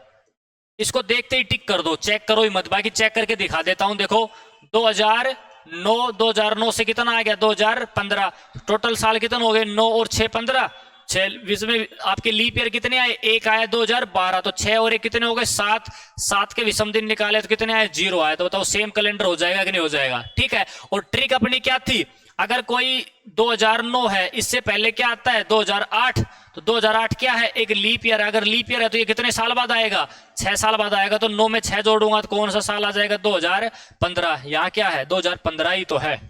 इसको देखते ही टिक कर दो, चेक करो ही मत, बाकी चेक करके दिखा देता हूं। देखो 2009 से कितना आ गया, 2015, टोटल साल कितने हो गए, 9 और 6 15, 6 में आपके लीप ईयर कितने आए, 1 आया 2012, तो 6 और 1 कितने हो गए, 7, 7 के विषम दिन निकाले तो कितने आए, 0 आए। तो बताओ सेम कैलेंडर हो जाएगा कि नहीं हो जाएगा? ठीक है, और ट्रिक अपनी क्या थी, अगर कोई 2009 है, इससे पहले क्या आता है 2008, तो 2008 क्या है, एक लीप ईयर। अगर लीप ईयर है तो ये कितने साल बाद आएगा, 6 साल बाद आएगा। तो 9 में 6 जोड़ूंगा तो कौन सा साल आ जाएगा, 2015। यहाँ क्या है, 2015 ही तो है,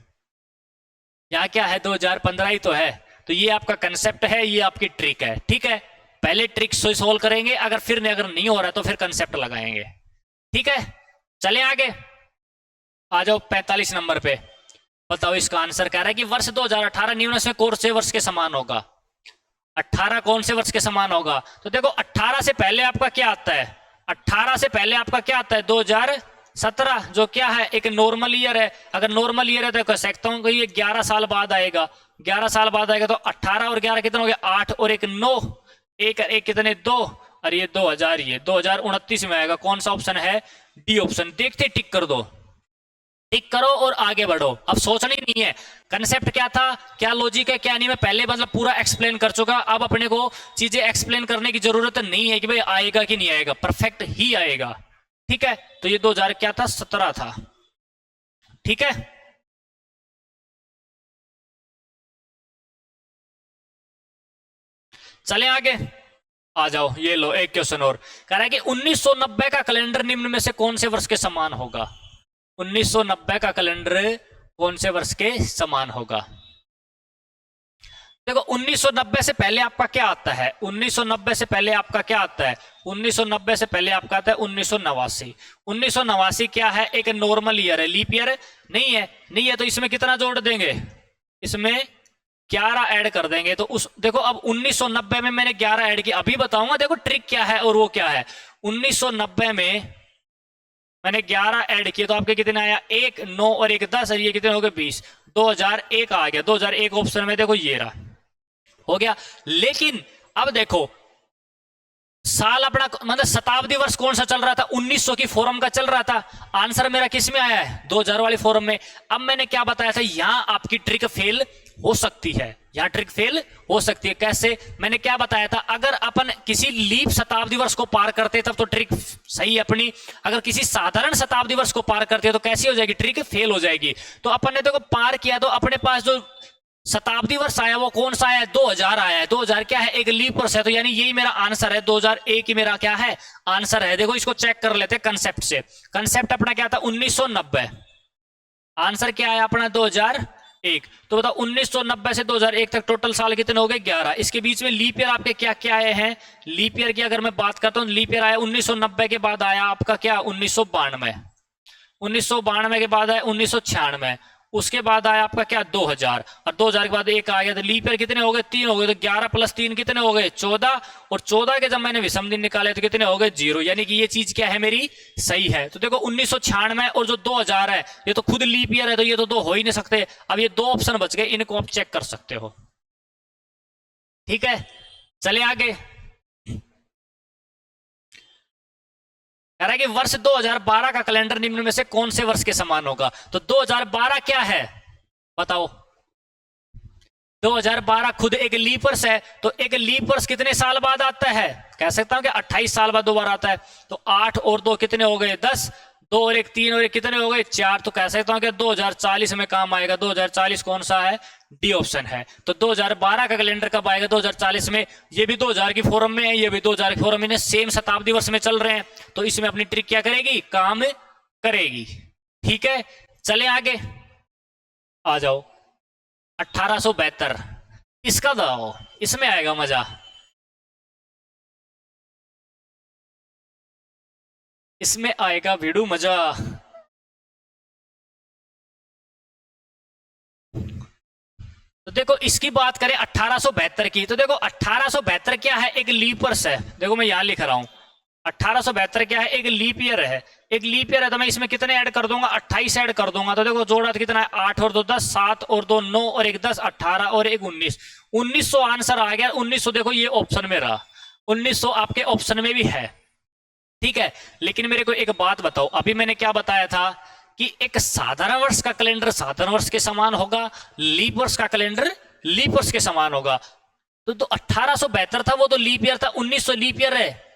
यहाँ क्या है, 2015 ही तो है। तो ये आपका कंसेप्ट है, ये आपकी ट्रिक है। ठीक है, पहले ट्रिक से सोल्व करेंगे, अगर नहीं हो रहा तो फिर कंसेप्ट लगाएंगे। ठीक है, चले आगे, आ जाओ 45 नंबर पे। बताओ इसका आंसर कह रहा है कि वर्ष 2018 निम्न में कौन से वर्ष के समान होगा। 18 कौन से वर्ष के समान होगा? तो देखो 18 से पहले आपका क्या आता है, 18 से पहले आपका क्या आता है, 2017, जो क्या है, एक नॉर्मल ईयर है। अगर नॉर्मल ईयर है तो कह सकता हूं कि ये 11 साल बाद आएगा, 11 साल बाद आएगा। तो 18 और 11 कितने हो गए, 8 और 1 9, एक कितने, 2, और ये 2000, ये 2029 में आएगा। कौन सा ऑप्शन है, डी ऑप्शन। देखते टिक कर दो, टिक करो और आगे बढ़ो। अब सोचना ही नहीं है कंसेप्ट क्या था, क्या लॉजिक है, क्या नहीं। मैं पहले मतलब पूरा एक्सप्लेन कर चुका, अब अपने को चीजें एक्सप्लेन करने की जरूरत नहीं है कि भाई आएगा कि नहीं आएगा, परफेक्ट ही आएगा। ठीक है, तो ये 2000 क्या था, 17 था। ठीक है, चले आगे, आ जाओ। ये लो एक क्वेश्चन और कह रहा है कि 1990 का कैलेंडर निम्न में से कौन से वर्ष के समान होगा। 1990 का कैलेंडर कौन से वर्ष के समान होगा? देखो 1990 से पहले आपका क्या आता है, 1990 से पहले आपका क्या आता है, 1990 से पहले आपका आता है 1989। 1989 क्या है, एक नॉर्मल ईयर है, लीप ईयर नहीं है, नहीं है। तो इसमें कितना जोड़ देंगे, इसमें 11 ऐड कर देंगे। तो उस देखो अब 1990 में मैंने 11 ऐड किया, अभी बताऊंगा देखो ट्रिक क्या है और वो क्या है। 1990 में मैंने 11 ऐड किए तो आपके कितने आया, 1 9 और 1 10, और ये कितने हो गए 20। 2001 आ गया, 2001 ऑप्शन में देखो ये रहा, हो गया। लेकिन अब देखो साल अपना मतलब शताब्दी वर्ष कौन सा चल रहा था, 1900 की फॉरम का चल रहा था। आंसर मेरा किस में आया है, 2000 वाली फॉरम में। अब मैंने क्या बताया था, यहां आपकी ट्रिक फेल हो सकती है, यहां ट्रिक फेल हो सकती है। कैसे, मैंने क्या बताया था, अगर अपन किसी लीप शताब्दी वर्ष को पार करते तब तो ट्रिक सही है अपनी, अगर किसी साधारण शताब्दी वर्ष को पार करते तो कैसी हो जाएगी, ट्रिक फेल हो जाएगी। तो अपन ने देखो पार किया, तो अपने पास जो शताब्दी वर्ष आया वो कौन सा आया, 2000 आया है। 2000 क्या है, एक लीप वर्ष है, तो यानी यही मेरा आंसर है, 2001 ही मेरा क्या है, आंसर है। देखो इसको चेक कर लेते हैं कंसेप्ट से। कंसेप्ट अपना क्या था, 1990। आंसर क्या आया अपना, 2001। तो बताओ 1990 से 2001 तक टोटल साल कितने हो गए, 11। इसके बीच में लीप ईयर आपके क्या क्या आए हैं, लीप ईयर की अगर मैं बात करता हूं, लीप ईयर आया 1990 के बाद आया आपका क्या, 1992। 1992 के बाद आया 1996, उसके बाद आया आपका क्या, 2000, और 2000 के बाद एक आ गया। तो लीप ईयर कितने हो गए, 3 हो गए। तो 11 + 3 कितने हो गए, 14, और 14 के जब मैंने विषम दिन निकाले तो कितने हो गए, 0। यानी कि ये चीज क्या है मेरी, सही है। तो देखो 1996 और जो 2000 है ये तो खुद लीप ईयर है, तो ये तो 2 हो ही नहीं सकते। अब ये 2 ऑप्शन बच गए, इनको आप चेक कर सकते हो। ठीक है, चले आगे। कह रहा है कि वर्ष 2012 का कैलेंडर निम्न में से कौन से वर्ष के समान होगा। तो 2012 क्या है बताओ, 2012 खुद एक लीप वर्ष है। तो एक लीप वर्ष कितने साल बाद आता है, कह सकता हूं कि 28 साल बाद दोबारा आता है। तो 8 और 2 कितने हो गए, 10, 2 और 1 3 और 1 कितने हो गए, 4। तो कह सकता हूं कि 2040 में काम आएगा। 2040 कौन सा है, डी ऑप्शन है। तो 2012 का कैलेंडर कब आएगा, 2040 में। ये भी 2000 की फॉरम में है, ये भी 2000 की फॉरम में, सेम शताब्दी वर्ष में चल रहे हैं। तो इसमें अपनी ट्रिक क्या करेगी, काम करेगी। ठीक है, चले आगे, आ जाओ। 1872 इसका दो, इसमें आएगा मजा, इसमें आएगा भिड़ू मजा। तो देखो इसकी बात करें 1872 की, तो देखो 1872 क्या है, एक लीप वर्ष है। देखो मैं यहां लिख रहा हूं, 1872 क्या है, एक लीप ईयर है। एक लीप ईयर है तो मैं इसमें कितने ऐड कर दूंगा, 28 ऐड कर दूंगा। तो देखो जोड़ा तो कितना है, 8 और 2 10, 7 और 2 9 और 1 10, 18 और 1 19, 1900 आंसर आ गया। 1900 देखो ये ऑप्शन में रहा, 1900 आपके ऑप्शन में भी है। ठीक है, लेकिन मेरे को एक बात बताओ, अभी मैंने क्या बताया था कि एक साधारण वर्ष का कैलेंडर साधारण वर्ष के समान होगा, लीप वर्ष का कैलेंडर लीप वर्ष के समान होगा। तो 1872 था वो तो लीप ईयर था, 1900 लीप ईयर है,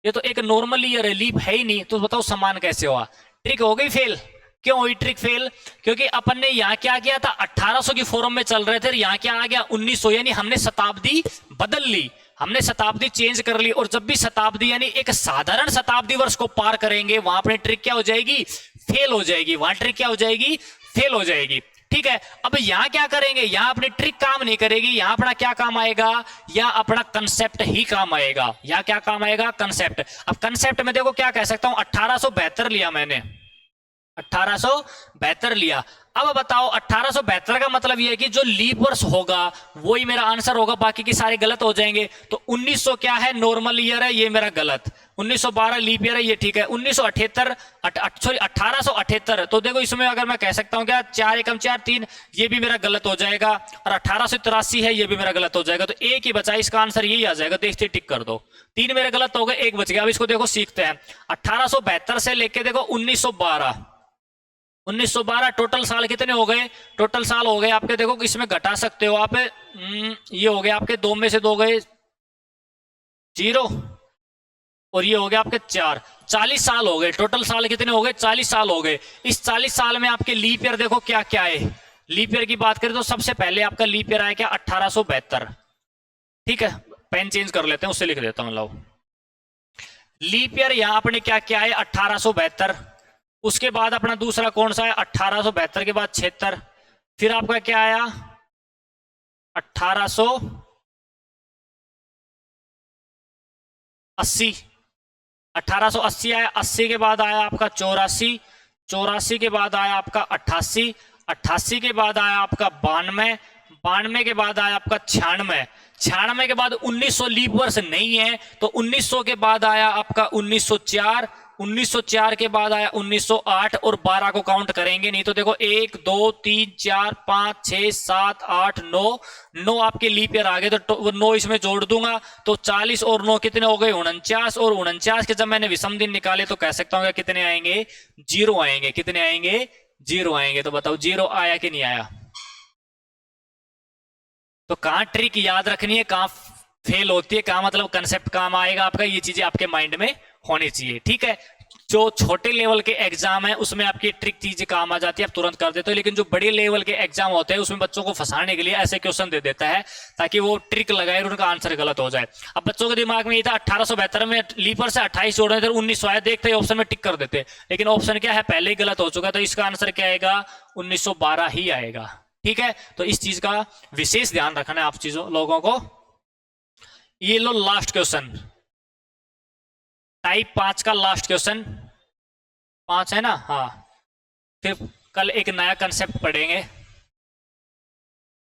ये तो एक नॉर्मल ईयर है, लीप है ही नहीं। तो बताओ समान कैसे हुआ, ट्रिक हो गई फेल। क्यों हुई ट्रिक फेल, क्योंकि अपन ने यहां क्या किया था, 1800 की फॉर्म में चल रहे थे, यहां क्या आ गया 1900, यानी हमने शताब्दी बदल ली, हमने शताब्दी चेंज कर ली। और जब भी शताब्दी यानी एक साधारण शताब्दी वर्ष को पार करेंगे, वहां अपनी ट्रिक क्या हो जाएगी, फेल हो जाएगी, वहां ट्रिक क्या हो जाएगी, फेल हो जाएगी। ठीक है, अब यहां क्या करेंगे, यहां अपनी ट्रिक काम नहीं करेगी, यहां अपना क्या काम आएगा, यहां अपना कंसेप्ट ही काम आएगा। यहां क्या काम आएगा, कंसेप्ट। अब कंसेप्ट में देखो क्या कह सकता हूं, 1872 लिया मैंने, 1872 लिया। अब बताओ 1872 का मतलब यह है कि जो लीप वर्ष होगा वही मेरा आंसर होगा, बाकी के सारे गलत हो जाएंगे। तो 1900 क्या है, नॉर्मल ईयर है, ये मेरा गलत। 1912 लीप ईयर है, ये ठीक है। 1978 सॉरी 1878, तो देखो इसमें अगर मैं कह सकता हूं क्या, 4 एकम 4 3, ये भी मेरा गलत हो जाएगा। और 1883 है, ये भी मेरा गलत हो जाएगा। तो एक ही बचा, इसका आंसर यही आ जाएगा। देखते टिक कर दो, 3 मेरे गलत हो गए, 1 बच गया। अब इसको देखो सीखते हैं, 1872 से लेके देखो 1912, 1912 टोटल साल कितने हो गए, टोटल साल हो गए आपके, देखो इसमें घटा सकते हो आप, ये हो गए आपके 2 में से 2 गए 0, और ये हो गया आपके 4, 40 साल हो गए। टोटल साल कितने हो गए, 40 साल हो गए। इस 40 साल में आपके लीप ईयर देखो क्या क्या है। लीप ईयर की बात करें तो सबसे पहले आपका लीप ईयर आया क्या, 1872। ठीक है, पेन चेंज कर लेते हैं, उससे लिख देता हूं। लो लीप ईयर यहां अपने क्या क्या है, 1872। उसके बाद अपना दूसरा कौन सा है, 1872 के बाद 76। फिर आपका क्या आया, 1880, 1880 आया। 80 के बाद आया आपका 84, 84 के बाद आया आपका 88, 88 के बाद आया आपका 92, 92 के बाद आया आपका 96, 96 के बाद 1900 लीप वर्ष नहीं है, तो 1900 के बाद आया आपका 1904, 1904 के बाद आया 1908 और 12 को काउंट करेंगे नहीं तो देखो 1 2 3 4 5 6 7 8 9 9 आपके लीप ईयर आ गए तो 9 इसमें जोड़ दूंगा तो 40 और 9 कितने हो गए 49 और 49 के जब मैंने विषम दिन निकाले तो कह सकता हूँ कितने आएंगे 0 आएंगे। कितने आएंगे 0 आएंगे। तो बताओ 0 आया कि नहीं आया। तो कहां ट्रिक याद रखनी है, कहां फेल होती है, कहां मतलब कंसेप्ट काम आएगा आपका, ये चीजें आपके माइंड में होनी चाहिए। ठीक है, जो छोटे लेवल के एग्जाम है उसमें आपकी ट्रिक चीजें काम आ जाती है, आप तुरंत कर देते हो, लेकिन जो बड़े लेवल के एग्जाम होते हैं उसमें बच्चों को फंसाने के लिए ऐसे क्वेश्चन दे देता है ताकि वो ट्रिक लगाए और उनका आंसर गलत हो जाए। अब बच्चों के दिमाग में ये था 1872 में लीपर से 28 जोड़े थे, 1900 आए, देखते ऑप्शन में टिक कर देते, लेकिन ऑप्शन क्या है पहले ही गलत हो चुका, तो इसका आंसर क्या आएगा 1912 ही आएगा। ठीक है, तो इस चीज का विशेष ध्यान रखना है आप चीजों लोगों को। ये लो लास्ट क्वेश्चन, टाइप 5 का लास्ट क्वेश्चन, 5 है ना, हाँ, फिर कल एक नया कंसेप्ट पढ़ेंगे। कह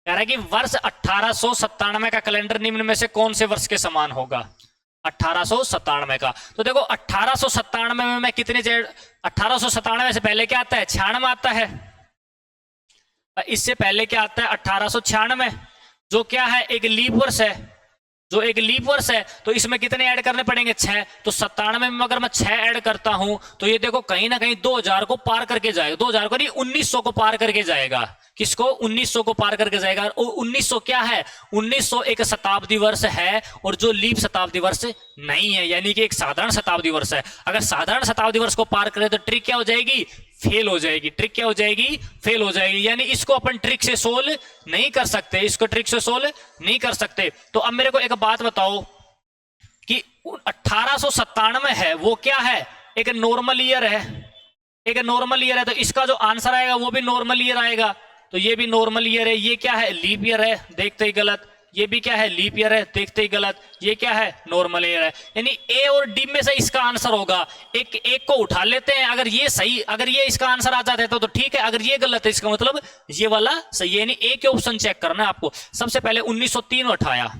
रहा है कि वर्ष 1897 का कैलेंडर निम्न में से कौन से वर्ष के समान होगा। 1897 का, तो देखो 1897 में मैं कितने 1897 से पहले क्या आता है 96 आता है, इससे पहले क्या आता है 1896 जो क्या है एक लीप वर्ष है, जो एक लीप वर्ष है, तो इसमें कितने ऐड करने पड़ेंगे 6, तो 97 में अगर मैं 6 ऐड करता हूं तो ये देखो कहीं ना कहीं 2000 को पार करके जाएगा, 2000 को नहीं 1900 को पार करके जाएगा। किसको 1900 को पार करके जाएगा। और 1900 क्या है 1900 एक शताब्दी वर्ष है और जो लीप शताब्दी वर्ष नहीं है, यानी कि एक साधारण शताब्दी वर्ष है। अगर साधारण शताब्दी वर्ष को पार करे तो ट्रिक क्या हो जाएगी फेल हो जाएगी। ट्रिक क्या हो जाएगी फेल हो जाएगी, यानी इसको अपन ट्रिक से सोल्व नहीं कर सकते, इसको ट्रिक से सोल्व नहीं कर सकते। तो अब मेरे को एक बात बताओ कि 1897 है वो क्या है एक नॉर्मल ईयर है, एक नॉर्मल ईयर है, तो इसका जो आंसर आएगा वो भी नॉर्मल ईयर आएगा, तो ये भी नॉर्मल ईयर है। ये क्या है लीप ईयर है, देखते ही गलत। ये भी क्या है लीप ईयर है, देखते ही गलत। ये क्या है नॉर्मल ईयर है, यानी ए और डी में से इसका आंसर होगा। एक को उठा लेते हैं, अगर ये सही, अगर ये इसका आंसर आ जाता है तो ठीक है, अगर ये गलत है इसका मतलब ये वाला सही है, यानी ए के ऑप्शन चेक करना है आपको। सबसे पहले 1903 उठाया,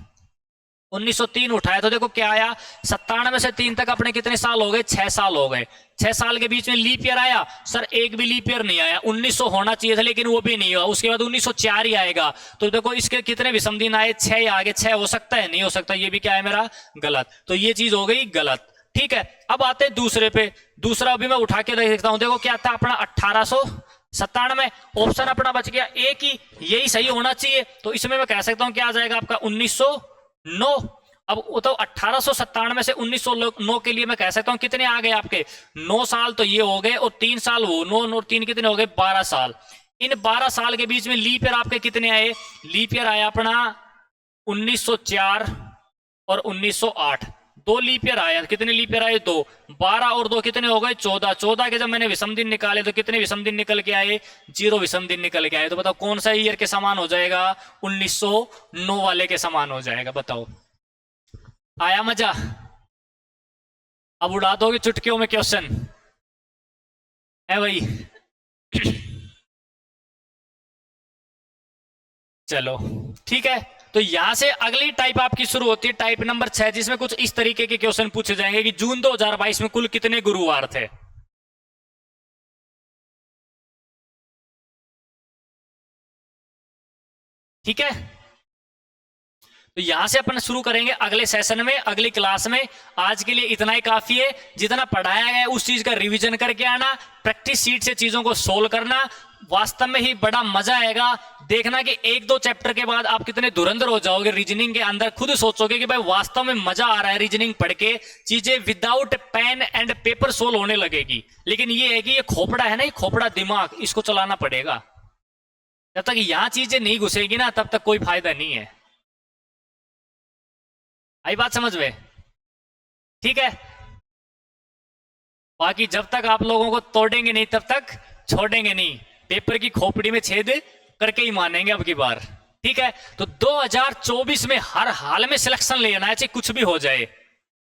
1903 उठाया तो देखो क्या आया 97 से 3 तक अपने कितने साल हो गए 6 साल हो गए। 6 साल के बीच में लीप ईयर आया सर, एक भी लीप ईयर नहीं आया। 1900 होना चाहिए था लेकिन वो भी नहीं हुआ, उसके बाद 1904 ही आएगा। तो देखो इसके कितने विषम दिन आए 6 आगे, 6 हो सकता है नहीं हो सकता, ये भी क्या है मेरा गलत, तो ये चीज हो गई गलत। ठीक है, अब आते हैं दूसरे पे, दूसरा अभी मैं उठा के देखता हूं। देखो क्या था अपना 1897, ऑप्शन अपना बच गया एक ही, यही सही होना चाहिए, तो इसमें मैं कह सकता हूं क्या आ जाएगा आपका 1909। अब तो 1897 से 1909 के लिए मैं कह सकता हूं कितने आ गए आपके 9 साल, तो ये हो गए और 3 साल वो 9 और 3 कितने हो गए 12 साल। इन 12 साल के बीच में लीप ईयर आपके कितने आए, लीप ईयर आया अपना 1904 और 1908, 2 लीप ईयर आया। कितने लीप ईयर आए 2, 12 और 2 कितने हो गए 14। 14 के जब मैंने विषम दिन निकाले तो कितने विषम दिन निकल के आए 0 विषम दिन निकल के आए। तो बताओ कौन सा ईयर के समान हो जाएगा 1909 वाले के समान हो जाएगा। बताओ आया मजा। अब उड़ा दोगे चुटकियों में क्वेश्चन है भाई। चलो ठीक है, तो यहां से अगली टाइप आपकी शुरू होती है टाइप नंबर 6, जिसमें कुछ इस तरीके के क्वेश्चन पूछे जाएंगे कि जून 2022 में कुल कितने गुरुवार थे। ठीक है, तो यहां से अपन शुरू करेंगे अगले सेशन में, अगली क्लास में। आज के लिए इतना ही काफी है, जितना पढ़ाया गया उस चीज का रिवीजन करके आना, प्रैक्टिस शीट से चीजों को सोल्व करना, वास्तव में ही बड़ा मजा आएगा। देखना कि 1-2 चैप्टर के बाद आप कितने धुरंधर हो जाओगे रीजनिंग के अंदर, खुद सोचोगे कि भाई वास्तव में मजा आ रहा है रीजनिंग पढ़ के, चीजें without pen and paper solve होने लगेगी। लेकिन ये है कि ये खोपड़ा है ना, ये खोपड़ा दिमाग, इसको चलाना पड़ेगा। जब तक यहां चीजें नहीं घुसेगी ना तब तक कोई फायदा नहीं है। आई बात समझ में? ठीक है, बाकी जब तक आप लोगों को तोड़ेंगे नहीं तब तक छोड़ेंगे नहीं, पेपर की खोपड़ी में छेद करके ही मानेंगे अब की बार। ठीक है, तो 2024 में हर हाल में सिलेक्शन लेना है, चाहे कुछ भी हो जाए,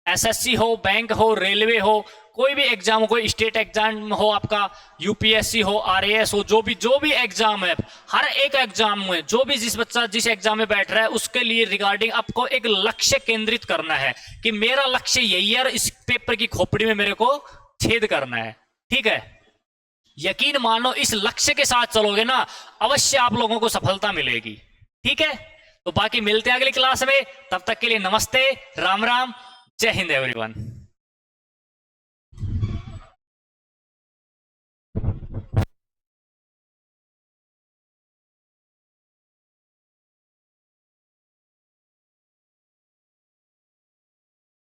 एसएससी हो, बैंक हो, रेलवे हो, कोई भी एग्जाम हो, कोई स्टेट एग्जाम हो, आपका यूपीएससी हो, आरएएस हो, जो भी एग्जाम है, हर एक एग्जाम में जो भी जिस बच्चा जिस एग्जाम में बैठ रहा है उसके लिए रिगार्डिंग आपको एक लक्ष्य केंद्रित करना है कि मेरा लक्ष्य यही है, इस पेपर की खोपड़ी में मेरे को छेद करना है। ठीक है, यकीन मानो इस लक्ष्य के साथ चलोगे ना, अवश्य आप लोगों को सफलता मिलेगी। ठीक है, तो बाकी मिलते हैं अगली क्लास में, तब तक के लिए नमस्ते, राम राम, जय हिंद एवरीवन।